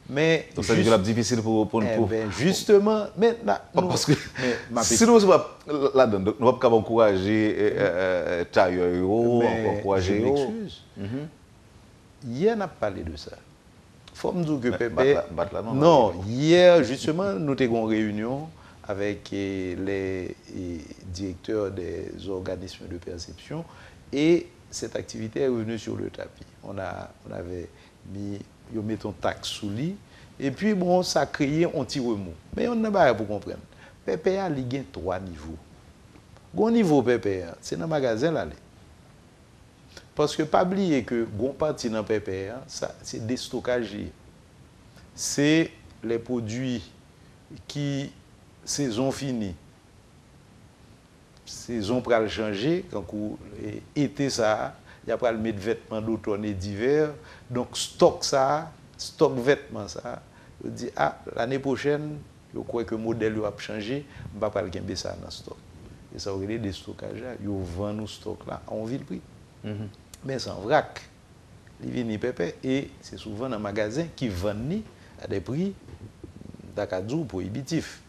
mais... Donc ça veut dire que c'est difficile pour nous. Justement, mais là... Parce que si nous ne sommes pas là-dedans, nous ne pouvons pas encourager tailleurs, encourager... Hier, on a parlé de ça. Il faut me dire que PPE... Non, hier, justement, nous avons une réunion avec les directeurs des organismes de perception et cette activité est revenue sur le tapis. On avait mis une taxe sous lit et puis bon, ça a créé un petit remous. Mais on n'a pas pour comprendre. PPA, il y a 3 niveaux. Bon niveau PPA, c'est dans le magasin là. Parce que pas oublier que bon partie dans PPA, c'est des stockages. C'est les produits qui saison finie, saison pour le changer, quand été ça, il y a pas le mettre vêtements d'automne et d'hiver, donc stock ça, stock vêtements ça, je dis l'année prochaine, je crois que le modèle va changer, on va pas le gagner ça dans stock. Et ça aurait des stockages là, ils vendent nos stocks là, on vit le prix. Mais c'est en vrac, ils viennent pépé et c'est souvent dans un magasin qui vendent à des prix d'acadou prohibitifs.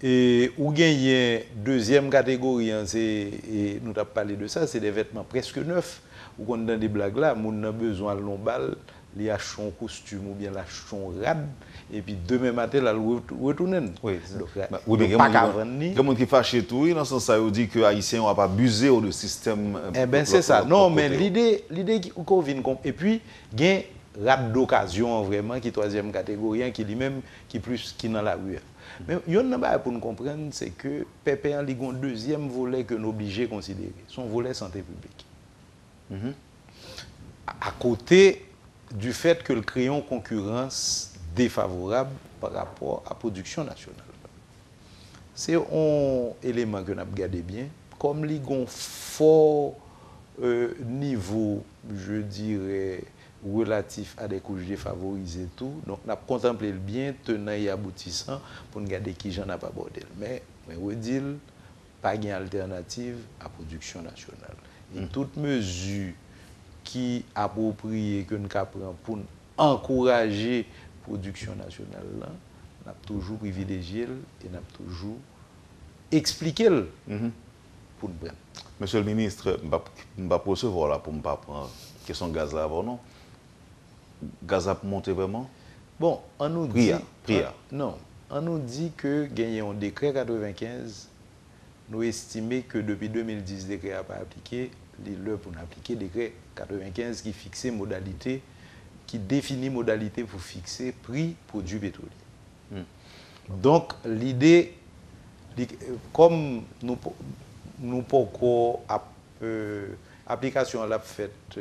Et où gagne deuxième catégorie, nous avons parlé de ça, c'est des vêtements presque neufs. Où on a des blagues là, on a besoin de l'ombal, il achète un costume ou bien l'achète un rad, et puis demain matin, il retourne. Oui, mais il y a des gens qui fâchent tout, dans ce sens, ils disent que les Haïtiens n'ont pas abusé de système. Eh bien, c'est ça. Non, mais l'idée qu'on vient, et puis, il y a un rad d'occasion, vraiment, qui est troisième catégorie, qui lui-même, qui plus, qui dans la rue. Mais il y a un chose pour nous comprendre, c'est que PPA a un deuxième volet que nous sommes obligés de considérer, son volet santé publique. À côté du fait que le crée une concurrence défavorable par rapport à la production nationale. c'est un élément que nous avons regardé bien. Comme il y a un fort niveau, je dirais, relatif à des couches défavorisées, tout. Donc, nous avons contemplé le bien, tenant et aboutissant, pour nous regarder qui j'en ai pas abordé. Mais on dit, pas une alternative à la production nationale. Et toute mesure qui appropriée que nous prenons pour encourager la production nationale, là, nous avons toujours privilégié et nous avons toujours expliqué pour nous prendre. Monsieur le ministre, je ne vais pas recevoir là pour ne pas prendre la question de gaz là avant, non? Gaz a monté vraiment? Bon, on nous Priya. Non, on nous dit que gagnons un décret 95, nous estimons que depuis 2010, le décret n'a pas appliqué, l'heure pour appliquer le décret 95 qui fixe modalité, qui définit modalité pour fixer prix produits pétroliers. Donc, l'idée, comme nous pouvons application l'a faite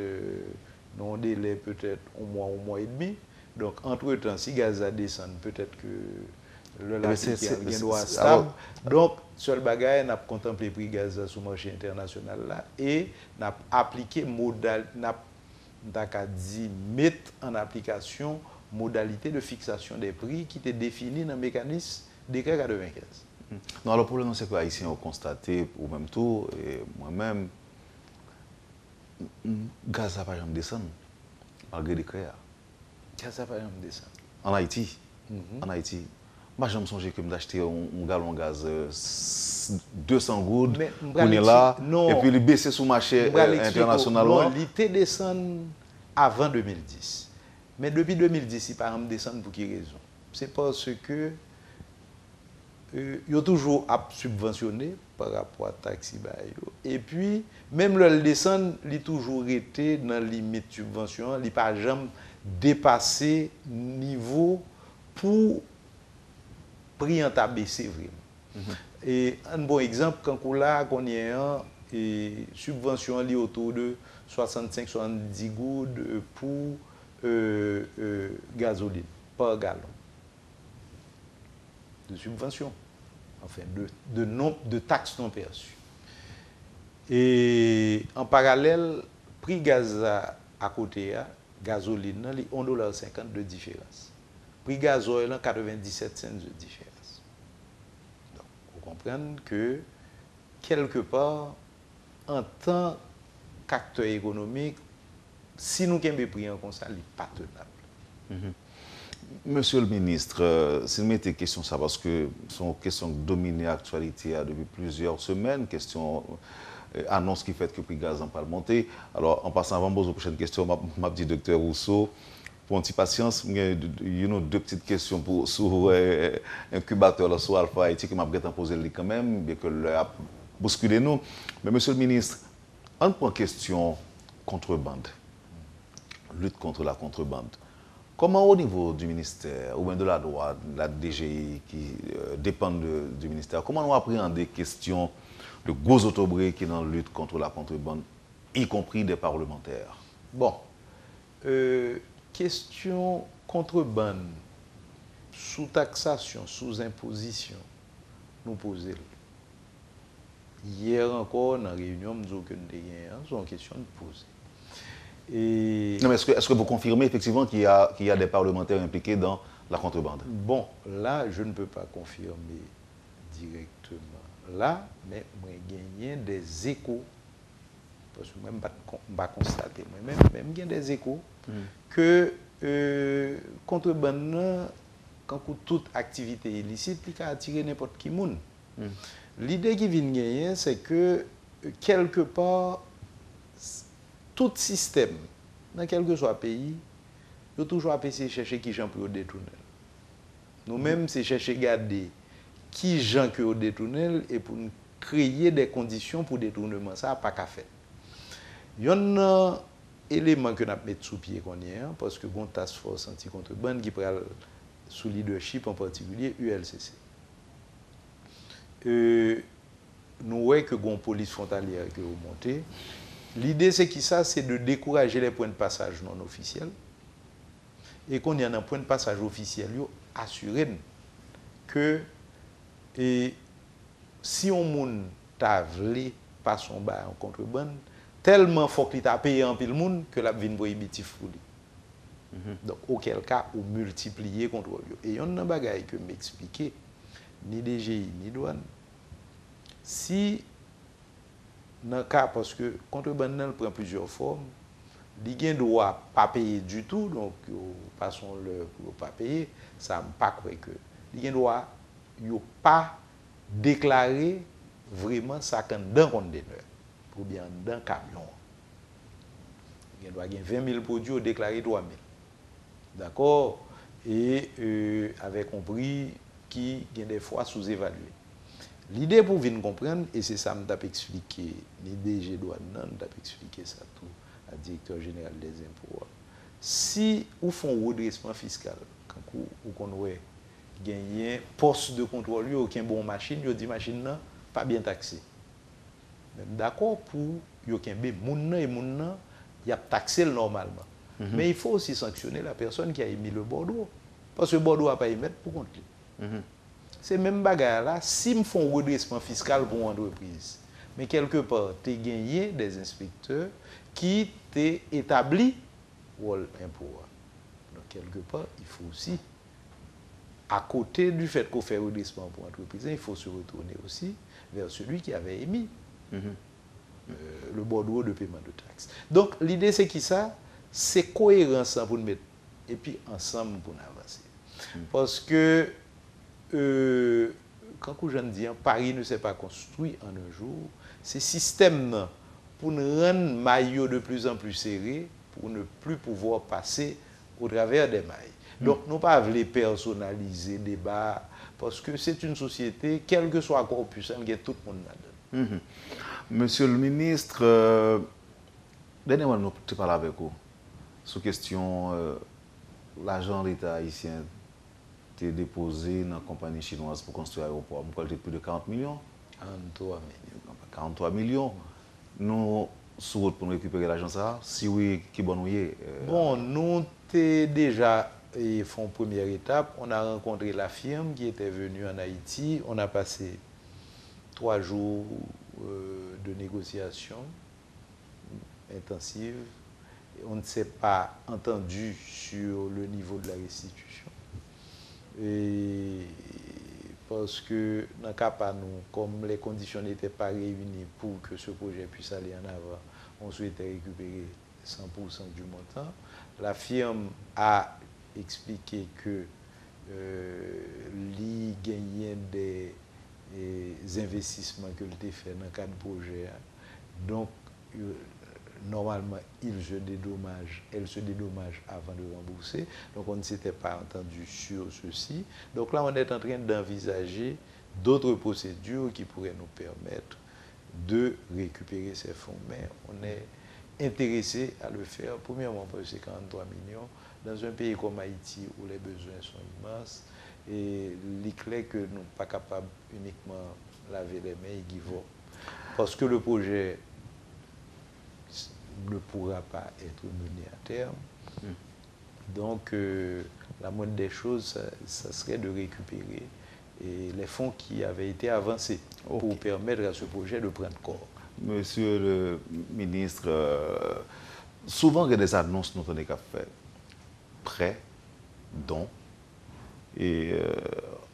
dans un délai peut-être un mois et demi. Donc, entre-temps, si gaz a descend, peut-être que le lac doit stable. Donc, seul bagaille, n'a contemplé le prix gaz sur le marché international là et n'a appliqué mettre en application modalité de fixation des prix qui était définie dans le mécanisme décret 95. Non, le problème, c'est que les Haïtiens ont constaté, au même tour, et moi-même, gaz n'a pas jamais descendu, malgré les créas. Gaz n'a pas jamais descendu. En Haïti, moi, je me songe que j'ai un gallon de gaz 200 gouttes, on est là, et puis il baissé sur le marché international. Non, il était descendu avant 2010. Mais depuis 2010, il n'a pas descendu pour quelle raison? C'est parce que ils ont toujours subventionné par rapport à taxi. Et puis, même le descend, il a toujours été dans la limite de subvention, il n'a pas jamais dépassé le niveau pour prix en baisser vraiment. Et un bon exemple, quand on a une subvention liée autour de 65-70 gouttes pour gasoline par gallon de subvention. Enfin, de taxes non perçues. Et en parallèle, prix gaz à côté, gasoline, il y a $1,50 de différence. Prix gasoil, 97 cents de différence. Donc, vous comprenez que, quelque part, en tant qu'acteur économique, si nous avons pris en compte ça, il n'est pas tenable. Monsieur le ministre, si vous mettez question ça, parce que c'est une question qui domine l'actualité depuis plusieurs semaines, question annonce qui fait que le prix gaz n'a pas monté. Alors, en passant avant de poser la prochaine question, je dis docteur Rousseau, pour une petite patience, il y a deux petites questions sur l'incubateur sur Alpha Haïti que je vais poser quand même, bien que le a bousculé nous. Mais monsieur le ministre, on prend question contrebande, lutte contre la contrebande. Comment au niveau du ministère, ou bien de la loi, de la DGI qui dépendent du ministère, comment nous appréhendons des questions de gros autobrés qui sont dans la lutte contre la contrebande, y compris des parlementaires? Bon, question contrebande, sous taxation, sous imposition, nous posons. Hier encore, dans la réunion, nous avons c'est une question de poser. Non, mais est-ce que vous confirmez effectivement qu'il y a des parlementaires impliqués dans la contrebande? Bon, là, je ne peux pas confirmer directement là, mais moi, j'ai gagné des échos, parce que moi, je ne pas constater, moi-même, j'ai des échos, que contrebande, quand toute activité illicite, il peut attirer n'importe qui monde. L'idée qui vient de gagner, c'est que, quelque part, tout système, dans quel que soit le pays, il faut toujours essayer de chercher qui gens pour détourner. Nous-mêmes, c'est chercher à garder qui gens qui ont détourné et pour créer des conditions pour détournement. Ça n'a pas qu'à faire. Il y a un élément que nous avons mis sous pied parce que une task force anti-contrebande qui prend sous leadership en particulier ULCC. Nous voyons que une police frontalière qui est montée. L'idée, c'est c'est de décourager les points de passage non officiels et qu'on y a un point de passage officiel assuré que si on moun t'a vle pas son ba en contrebande, tellement faut qu'il t'a payé en pile monde que la vinn prohibitif pour lui. Donc, auquel cas, ou multiplier contrôle. Et il y a un bagage que m'expliquer, ni DGI, ni douane. Si, dans le cas, parce que contrebande prend plusieurs formes, il ne doit pas payer du tout, donc, passons le pour pas payer, ça ne pas croire que. Il ne doit pas déclarer vraiment ça dans un conteneur, ou bien dans un camion. Il doit gagner 20 000 produits, déclarer 3 000. D'accord? Et avec un prix qui est des fois sous-évalué. L'idée pour venir comprendre, et c'est ça que je expliqué, les DG douane, je expliqué ça tout à directeur général des impôts. Si vous faites un redressement fiscal, quand vous gagnez un poste de contrôle, vous avez une bonne machine, vous dit machine non pas bien taxée. D'accord pour vous avez un il y a taxé normalement. Mais il faut aussi sanctionner la personne qui a émis le bordereau. Parce que le bordereau n'a pas émettre pour compte. C'est même bagarre là, si me font un redressement fiscal pour une entreprise, mais quelque part, tu as gagné des inspecteurs qui t'ont établi l'impôt. Donc, quelque part, il faut aussi, à côté du fait qu'on fait redressement pour l'entreprise, il faut se retourner aussi vers celui qui avait émis le bordereau de paiement de taxes. Donc, l'idée, c'est qui ça? C'est cohérence pour nous mettre, et puis ensemble pour nous avancer. Parce que, quand je dis Paris ne s'est pas construit en un jour, c'est système pour nous rendre maillot de plus en plus serré, pour ne plus pouvoir passer au travers des mailles. Donc, nous ne pas voulons personnaliser le débat, parce que c'est une société, quel que soit quoi puissant, il y a tout le monde là-dedans. Monsieur le ministre, dernièrement, nous avons parlé avec vous sur la question l'argent de l'État haïtien est déposé dans la compagnie chinoise pour construire l'aéroport. Nous avons plus de 40 millions. 43 millions. Nous sommes pour nous récupérer l'argent ça. Si oui, qui bon nous Bon, nous avons déjà fait une première étape. On a rencontré la firme qui était venue en Haïti. On a passé 3 jours de négociations intensives. On ne s'est pas entendu sur le niveau de la restitution. Et parce que dans le cas pas nous, comme les conditions n'étaient pas réunies pour que ce projet puisse aller en avant, on souhaitait récupérer 100% du montant. La firme a expliqué que lui gagnait des investissements que l'était fait dans le cadre du projet. Donc, normalement, elle se dédommage avant de rembourser. Donc, on ne s'était pas entendu sur ceci. Donc là, on est en train d'envisager d'autres procédures qui pourraient nous permettre de récupérer ces fonds. Mais on est intéressé à le faire, premièrement parce que c'est 43 millions, dans un pays comme Haïti où les besoins sont immenses. Et il est clair que nous ne sommes pas capables uniquement de laver les mains et give up. Parce que le projet ne pourra pas être mené à terme. Donc, la moindre des choses, ça serait de récupérer les fonds qui avaient été avancés pour permettre à ce projet de prendre corps. Monsieur le ministre, souvent il y a des annonces nous avons fait prêts, dons, et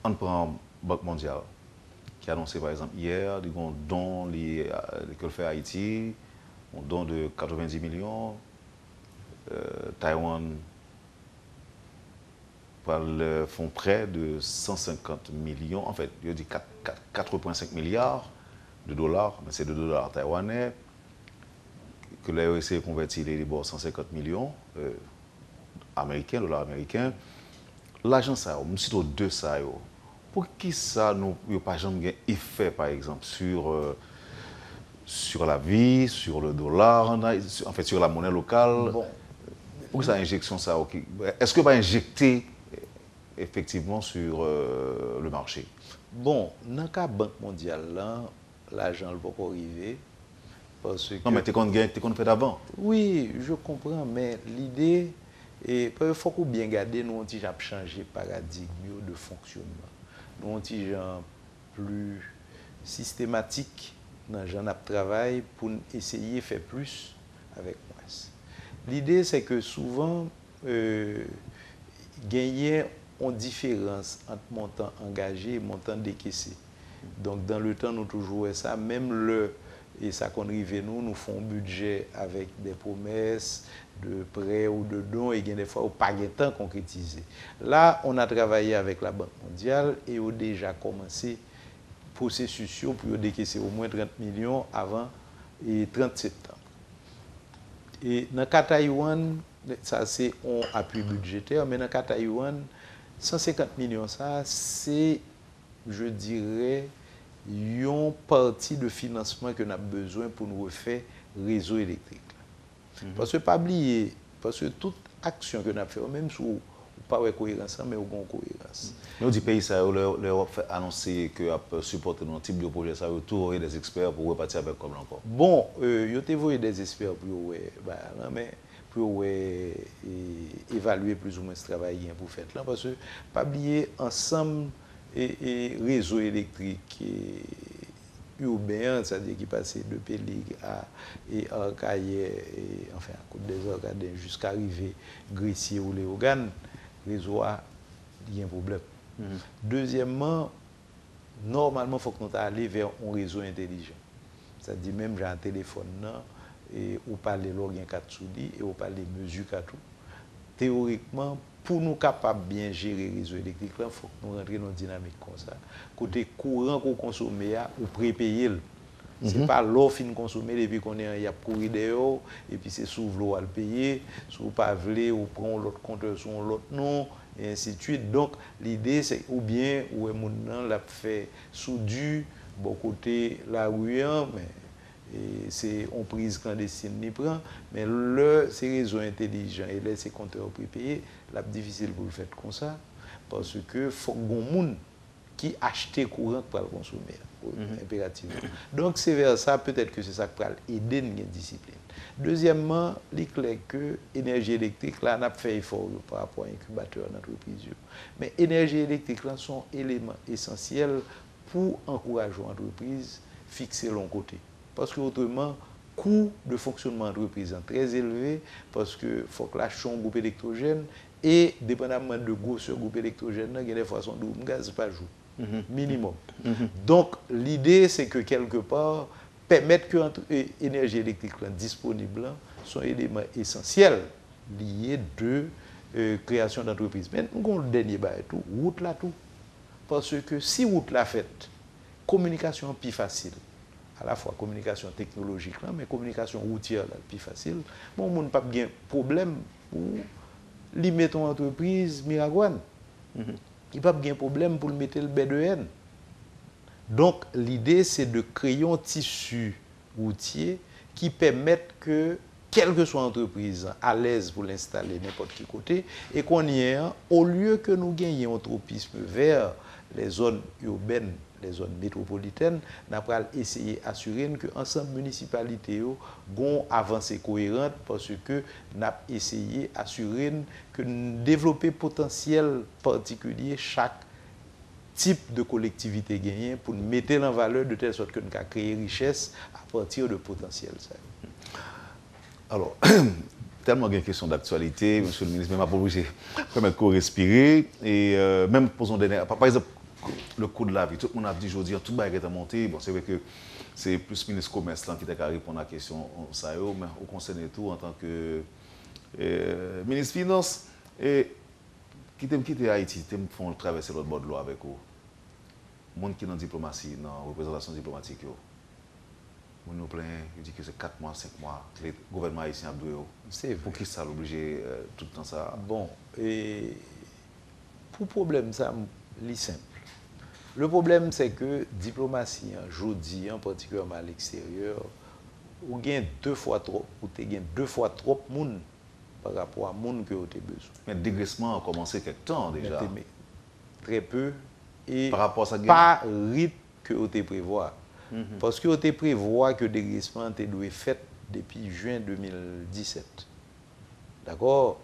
on prend Banque mondiale qui a annoncé par exemple hier un don que le fait Haïti, un don de 90 millions, Taïwan font prêt de 150 millions, en fait, il dit 4,5 milliards de dollars, mais c'est de dollars taïwanais, que la RSC convertit les 150 millions américains, dollars américains. L'argent, ça, nous citons deux ça. Pour qui ça, nous n'avons pas jamais effet, par exemple, sur la vie, sur le dollar, en fait, sur la monnaie locale. Bon. Pour ça, injection, ça, est-ce que va injecter effectivement sur le marché? Bon, dans le cas de la Banque mondiale, l'argent ne va pas arriver. Parce que... Non, mais tu as fait d'avant. Oui, je comprends, mais l'idée, il faut qu'on bien garder, nous avons changé de paradigme de fonctionnement. Nous avons plus systématique dans le travail pour essayer de faire plus avec moins. L'idée, c'est que souvent, gagner une différence entre montant engagé et montant décaissé. Donc, dans le temps, nous toujours ça, même et ça qu'on arrive nous faisons un budget avec des promesses de prêts ou de dons et des fois, pas de temps concrétisé. Là, on a travaillé avec la Banque mondiale et on a déjà commencé le processus pour décaisser au moins 30 millions avant le 30 septembre. Et dans le cas de Taïwan, ça c'est un appui budgétaire, mais dans le cas de Taïwan, 150 millions, ça c'est, je dirais, une partie de financement que nous avons besoin pour nous refaire le réseau électrique. Parce que pas oublier, parce que toute action que nous avons fait, même si nous pas de cohérence, mais nous avons cohérence. Mais au pays, ça l'Europe fait annoncer que supporter notre type de projet, ça veut tout des experts pour repartir avec comme encore. Bon, il y a des experts pour évaluer plus ou moins ce travail pour faire là, parce que pas oublier ensemble et réseau électrique urbain, c'est-à-dire qui passait de Pélig à Arcaillé, enfin à Côte des Orcadins jusqu'à arriver Gressier ou Léogane, réseau a un problème. Deuxièmement, normalement, il faut que nous allions vers un réseau intelligent. C'est-à-dire même j'ai un téléphone là, et on parle de l'organe 4 soudi et on parle des mesures 4. Théoriquement, pour nous capables de bien gérer le réseau électrique, il faut que nous rentrions dans une dynamique comme ça. Côté courant qu'on consomme, ou prépayer. Ce n'est pas l'eau fin consommer depuis qu'on est a courir dehors, et puis c'est sous l'eau à le payer, si vous pas voulez, ou prend l'autre compteur sur l'autre nom, et ainsi de suite. Donc l'idée c'est ou bien où est mon nom l'a fait sous du bon côté la rue, mais c'est on prise clandestine ni prend, mais ces réseaux intelligents et là ces compteurs prépayés, là difficile pour le faire comme ça, parce que faut qu'on monde qui achète courant pour le consommer. Impérativement. Donc c'est vers ça, peut-être que c'est ça qui va aider une discipline. Deuxièmement, il est clair que l'énergie électrique, là, on a fait effort par rapport à l'incubateur d'entreprise. Mais l'énergie électrique, là, sont éléments essentiels pour encourager l'entreprise à fixer l'on côté. Parce que autrement, le coût de fonctionnement de l'entreprise est très élevé, parce qu'il faut que l'achat un groupe électrogène, et dépendamment de grosseur groupe électrogène, il y a des fois son double gaz par jour. Minimum. Donc, l'idée, c'est que quelque part, permettre que l'énergie électrique disponible sont éléments essentiels liés de création d'entreprise. Mais nous avons le dernier bail, tout, route là tout. Parce que si route là faite, communication plus facile, à la fois communication technologique, là, mais communication routière là, plus facile, bon, on n'a pas de problème pour limiter ton entreprise Miragouane. Il n'y a pas de problème pour le mettre le B2N. Donc, l'idée, c'est de créer un tissu routier qui permette que, quelle que soit l'entreprise, à l'aise pour l'installer n'importe quel côté, et qu'on y ait, au lieu que nous gagnions un tropisme vers les zones urbaines, les zones métropolitaines, nous allons essayer d'assurer que l'ensemble municipalité ont avancé cohérente parce que nous avons essayé d'assurer que nous développer potentiel particulier chaque type de collectivité gagnée pour mettre en valeur de telle sorte que nous avons créé richesse à partir de potentiel. Alors, tellement de questions d'actualité, monsieur le ministre, même à obligé de respirer et même posons des... Par exemple, le coût de la vie, tout le monde a dit aujourd'hui, tout le monde est monté. Bon, c'est vrai que c'est plus le ministre du Commerce qui t'a répondu à la question, ça, mais au concerne tout en tant que ministre des Finances, qui t'aime quitter Haïti, t'aime font traverser l'autre bord de l'eau avec vous. Les gens qui sont en diplomatie, dans la représentation diplomatique, on nous plaint, il dit que c'est 4 mois, 5 mois, le gouvernement haïtien a doué. C'est pour qui ça l'oblige tout le temps ça? Bon, et pour le problème, ça, c'est simple. Le problème, c'est que la diplomatie, aujourd'hui, particulièrement à l'extérieur, ou gagne 2 fois trop, ou tu gagnes 2 fois trop de monde par rapport à monde que tu as besoin. Mais le dégraissement a commencé quelque temps déjà. Mais très peu. Et par rapport à ça, pas rythme que tu prévois. Parce que tu prévois que le dégraissement doit fait depuis juin 2017. D'accord?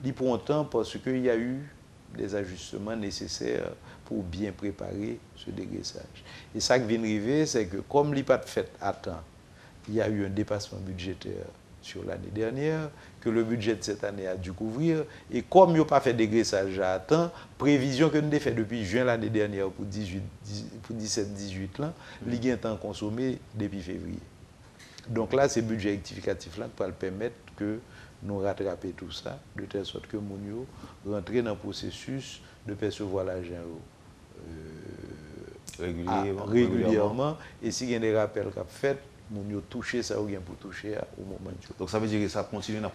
Il prend un temps parce qu'il y a eu des ajustements nécessaires pour bien préparer ce dégraissage. Et ça qui vient arriver, c'est que comme il n'est pas fait à temps, il y a eu un dépassement budgétaire sur l'année dernière, que le budget de cette année a dû couvrir, et comme il n'y a pas fait dégraissage à temps, prévision que nous avons fait depuis juin l'année dernière pour 17-18 ans, il y a un temps consommé depuis février. Donc là, c'est budget rectificatif-là qui va le permettre que nous rattraper tout ça, de telle sorte que nous rentrions dans le processus de percevoir l'argent régulièrement. Et s'il y a des rappels qu'on fait, nous toucher ça ou bien pour toucher au moment du. Donc ça veut dire que ça continue à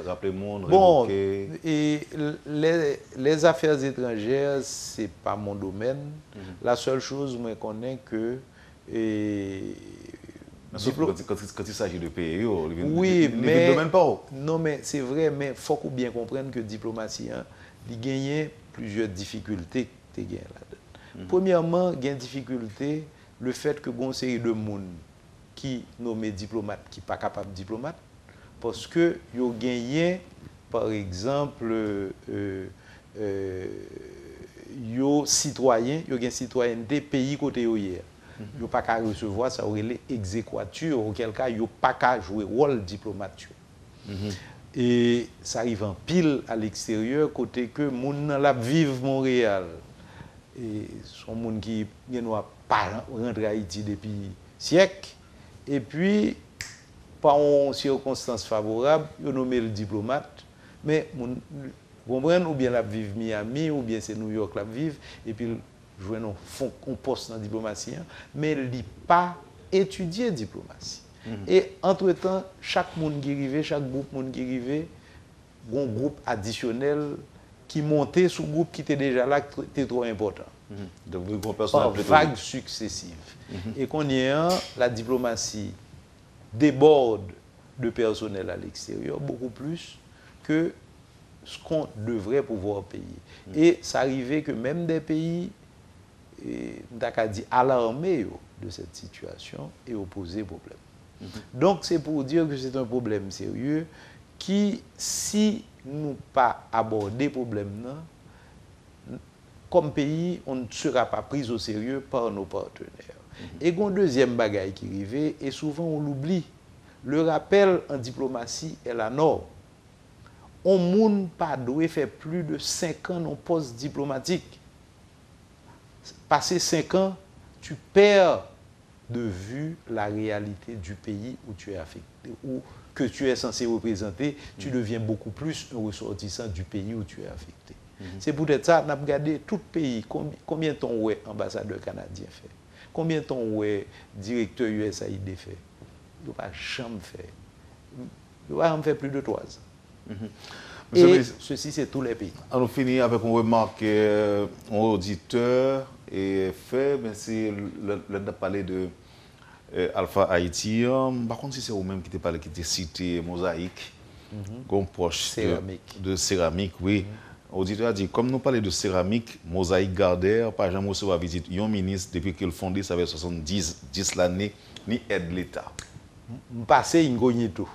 rappeler le monde. Bon, et les affaires étrangères, ce n'est pas mon domaine. La seule chose, moi, je connais que. Quand il s'agit de pays, oui, mais. Domaine pas. Non, mais c'est vrai, mais il faut bien comprendre que la diplomatie, il gagne plusieurs difficultés que tu gagnes là-dedans. Premièrement, il y a une difficulté, le fait que une série de monde qui nommé diplomate, qui n'est pas capable de diplomate, parce que ils ont gagné, par exemple, citoyens, ils ont citoyens des pays côté hier. Ils n'ont pas qu'à recevoir, ça aurait les exéquatures, auquel cas, ils n'ont pas qu'à jouer rôle diplomate. Et ça arrive en pile à l'extérieur, côté que les gens vivent Montréal. Et sont des gens qui n'ont pas rentré à Haïti depuis siècles. Et puis, par une circonstance favorable, ils ont nommé le diplomate. Mais, vous comprenez, ou bien la vivent Miami, ou bien c'est New York la vivent, et puis, jouer un poste dans la diplomatie, mais il n'a pas étudié la diplomatie. Et entre-temps, chaque monde qui arrive, chaque groupe qui arrive, un groupe additionnel qui montait sous groupe qui était déjà là, qui était trop important. Donc, vous par vagues successives. Et qu'on y ait la diplomatie déborde de personnel à l'extérieur beaucoup plus que ce qu'on devrait pouvoir payer. Et ça arrivait que même des pays dit alarmés de cette situation et opposés problème. Donc c'est pour dire que c'est un problème sérieux qui, si nous pas aborder le problème, comme pays, on ne sera pas pris au sérieux par nos partenaires. Et un deuxième bagaille qui arrive, et souvent on l'oublie, le rappel en diplomatie est la norme. On ne peut pas faire plus de 5 ans en poste diplomatique. Passer 5 ans, tu perds de vue la réalité du pays où tu es affecté, ou que tu es censé représenter, tu deviens beaucoup plus un ressortissant du pays où tu es affecté. C'est peut-être ça, on a regardé tout pays, combien de temps est ambassadeur canadien fait, combien de temps est directeur USAID fait. Il ne va pas jamais faire. Il va jamais faire plus de 3 ans. Et ceci, c'est tous les pays. On finit avec une remarque, un auditeur et fait, mais c'est le parler de Alpha Haïti. Par contre, si c'est vous-même qui t'ai parlé, qui t'ai cité Mosaïque, comme proche de céramique, oui. L'auditeur a dit, comme nous parlons de céramique, Mosaïque Gardère, par exemple, recevoir visite un ministre depuis qu'il fondé, ça fait 70 l'année, ni aide l'État. Passé incognito.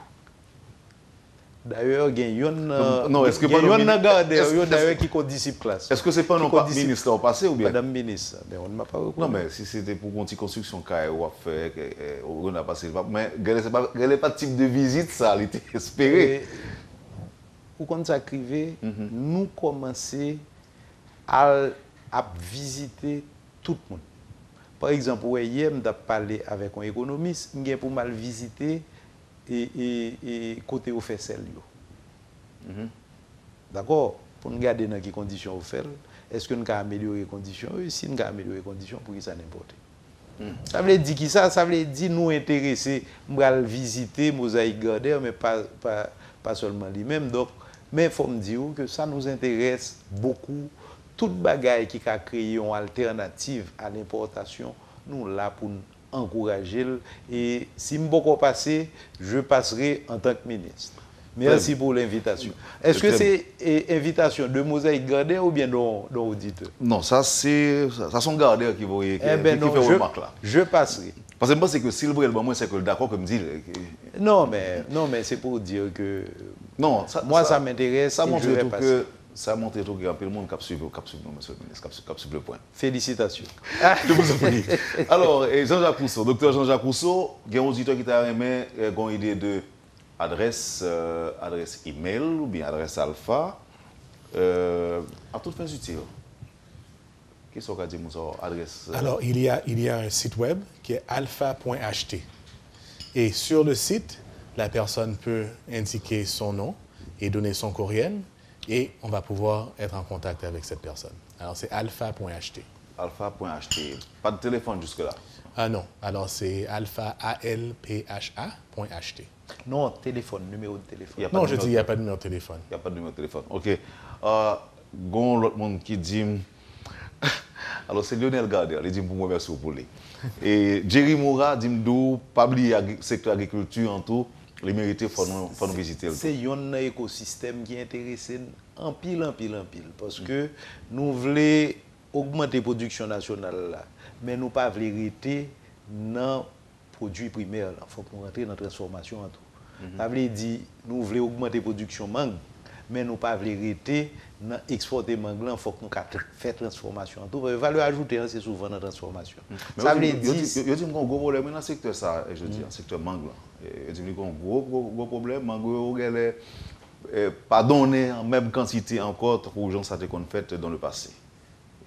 D'ailleurs, il y a un Gardère qui co-disciple classe. Est-ce que ce n'est pas un ministre au passé ou bien? Madame ministre, mais on ne m'a pas reconnu. Non, mais si c'était pour une petite construction qu'on a fait, on a passé. Mais quel n'est pas le type de visite, ça a été espéré. Pour qu'on s'accrive, nous commençons à visiter tout le monde. Par exemple, hier, je parlé avec un économiste, je pour mal visiter et côté au fait celle. D'accord? Pour nous garder dans quelles conditions au fait, est-ce que nous avons amélioré les conditions? Si nous avons amélioré les conditions, pour qui ça n'importe. Ça veut dire qui ça? Ça veut dire nous intéresser, nous allons visiter Mosaïque Gardère, mais pas seulement lui-même. Donc, mais il faut me dire que ça nous intéresse beaucoup. Toute bagaille qui a créé une alternative à l'importation, nous là pour encourager. Et si je ne peux pas passer, je passerai en tant que ministre. Merci pour l'invitation. Est-ce que c'est invitation de Mosaïque Gardère ou bien d'auditeur? Non, ça c'est Gardère qui fait remarque là. Je passerai. Parce que je pense que si le moi c'est que d'accord comme dit. Non, mais c'est pour dire que non, ça m'intéresse. Ça montre que ça a montré tout qu'il y a un peu de monde qui a suivi, monsieur le ministre, qui a suivi le point. Félicitations. Je vous en prie. Alors, Jean-Jacques Rousseau, docteur Jean-Jacques Rousseau, il y a un auditeur qui t'a aimé, une idée de adresse email ou bien adresse alpha, à toute fin utile. Qu'est-ce qu'on a dit, adresse Alors, il y a un site web qui est alpha.ht. Et sur le site, la personne peut indiquer son nom et donner son courriel et on va pouvoir être en contact avec cette personne. Alors, c'est alpha.ht. Alpha.ht. Pas de téléphone jusque-là? Ah non. Alors, c'est alpha.ht. Non, téléphone, numéro de téléphone. Non, je dis, il n'y a pas de numéro de téléphone. Il n'y a pas de numéro de téléphone. OK. Gon l'autre monde qui dit... Alors, c'est Lionel Gardel, il dit pour moi, merci pour lui. Et Jerry Moura dit pas oublier le secteur agriculture en tout, les mérités, il faut nous visiter. C'est un écosystème qui est intéressé en pile. Parce que nous voulons augmenter la production nationale, là, mais nous ne pas arrêter dans le produit primaire. Il faut qu'on rentre dans la transformation en tout. Ça veut dire nous voulons augmenter la production mangue, mais nous ne pas arrêter dans exporter mangue, il faut qu'on fasse la transformation en tout. La valeur ajoutée, c'est souvent dans la transformation. Ça veut dire... Il y a un gros problème dans le secteur, ça, je dis, le secteur mangue. Il y a un gros problème, mangue, pas donné en même quantité encore pour les gens ça qu'on fait dans le passé.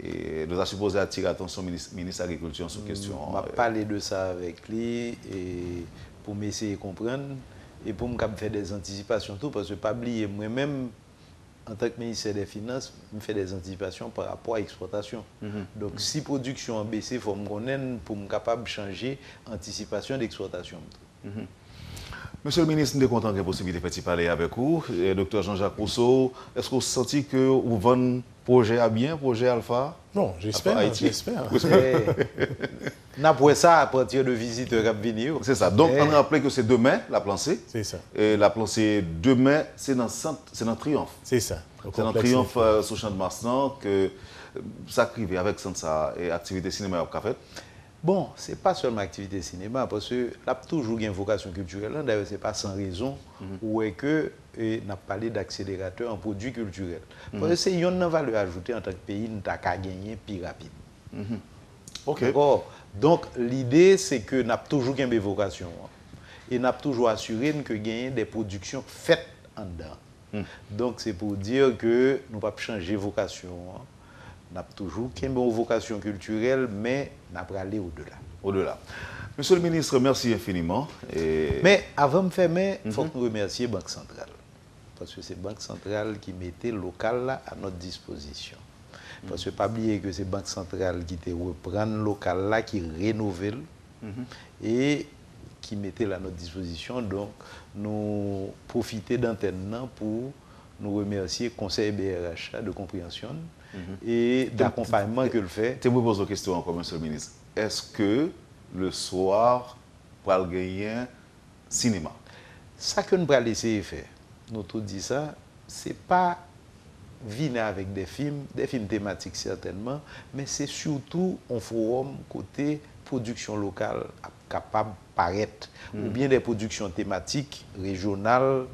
Et nous avons supposé attirer l'attention du ministre de l'Agriculture sur cette question. On va parler de ça avec lui et pour m'essayer de comprendre et pour me faire des anticipations tout parce que pas oublier moi-même en tant que ministère des Finances, je fais des anticipations par rapport à l'exportation. Donc si la production a baissé, il faut me connaître pour me capable de changer l'anticipation d'exportation. Monsieur le ministre, nous sommes contents de la possibilité de parler avec vous. Docteur Jean-Jacques Rousseau, est-ce que vous sentez que vous vendez projet à bien, projet Alpha? Non, j'espère. On a ça à partir de visiteurs qui viennent venir. C'est ça. Donc, on rappelle que c'est demain, la plancée. C'est ça. Et la plancée demain, c'est dans Triomphe. C'est ça. C'est dans Triomphe sur le champ de Mars que ça arrive avec ça et activité cinéma au café. Bon, ce n'est pas seulement activité cinéma, parce que là, toujours une vocation culturelle. D'ailleurs, ce n'est pas sans raison où est que on a parlé d'accélérateur en produits culturels. Parce que c'est une valeur ajoutée en tant que pays, nous avons gagné plus rapide. OK. Donc, l'idée, c'est que nous avons toujours une vocation. Et nous avons toujours assuré que nous avons des productions faites en dedans. Donc, c'est pour dire que nous ne pouvons pas changer de vocation. Nous avons toujours une vocation culturelle, mais nous avons aller au-delà. Au-delà. Monsieur le ministre, merci infiniment. Mais avant de fermer, il faut que nous remercions la Banque centrale. Parce que c'est la Banque centrale qui mettait le local là à notre disposition. Parce que pas oublier que c'est la Banque centrale qui reprend le local là, qui rénove et qui mettait là à notre disposition. Donc, nous profitons d'antenne pour nous remercier le Conseil BRH de compréhension et d'accompagnement que le fait. Je vous pose une question encore, monsieur le ministre. Est-ce que le soir, pour le gagner cinéma? Ça que nous allons laisser faire, nous tout dit ça, ce n'est pas venir avec des films thématiques certainement, mais c'est surtout un forum côté production locale capable de paraître, ou bien des productions thématiques régionales,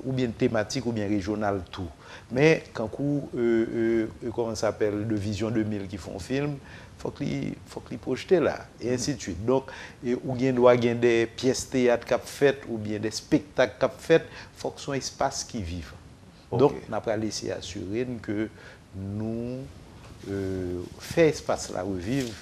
ou bien thématiques, ou bien régionales, tout. Mais quand comment ça s'appelle, de Vision 2000 qui font film, faut qu'ils projetent là, et ainsi de suite. Donc, ou bien doit y avoir des pièces théâtre qui faites, ou bien des spectacles qui faites, il faut que ce soit un espace qui vive. Donc, on n'a pas laissé assurer que nous faisons espace là revivre,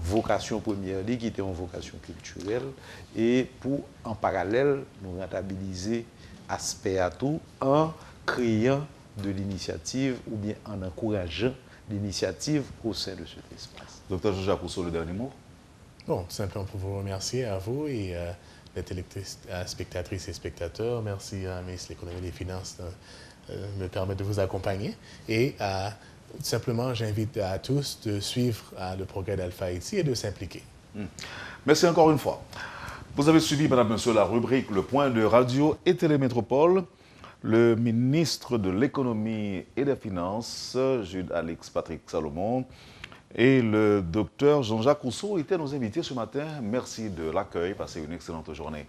vocation première ligue qui était une vocation culturelle, et pour en parallèle, nous rentabiliser aspect à tout en créant de l'initiative ou bien en encourageant l'initiative au sein de cet espace. Docteur Jean-Jacques Rousseau, le dernier mot? Bon, simplement pour vous remercier à vous et les téléspectatrices et spectateurs. Merci à la ministre de l'Économie et des Finances de me permettre de vous accompagner. Et simplement, j'invite à tous de suivre le progrès d'Alpha Haïti et de s'impliquer. Merci encore une fois. Vous avez suivi, madame, monsieur, la rubrique Le Point de Radio et Télémétropole. Le ministre de l'Économie et des Finances, Jude Alix Patrick Salomon, et le docteur Jean-Jacques Rousseau étaient nos invités ce matin. Merci de l'accueil. Passez une excellente journée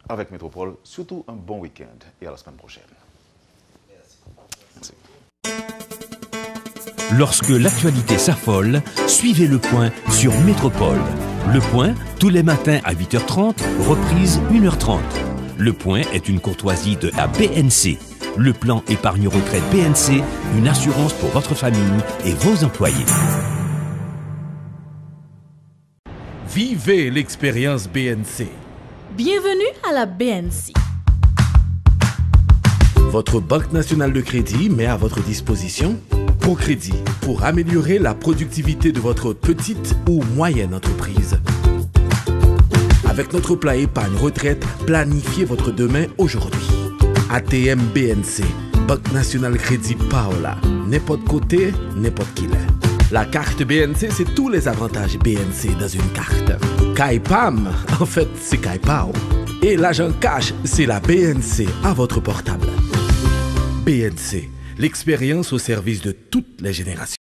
avec Métropole. Surtout un bon week-end et à la semaine prochaine. Merci. Lorsque l'actualité s'affole, suivez Le Point sur Métropole. Le Point, tous les matins à 8h30, reprise 1h30. Le Point est une courtoisie de la BNC. Le plan épargne-retraite BNC, une assurance pour votre famille et vos employés. Vivez l'expérience BNC. Bienvenue à la BNC. Votre Banque nationale de crédit met à votre disposition ProCrédit pour améliorer la productivité de votre petite ou moyenne entreprise. Avec notre plan épargne retraite, planifiez votre demain aujourd'hui. ATM BNC, Banque nationale crédit Paola. N'importe côté, n'importe qui l'est. La carte BNC, c'est tous les avantages BNC dans une carte. Kaipam, en fait, c'est Kaipao. Et l'agent cash, c'est la BNC à votre portable. BNC, l'expérience au service de toutes les générations.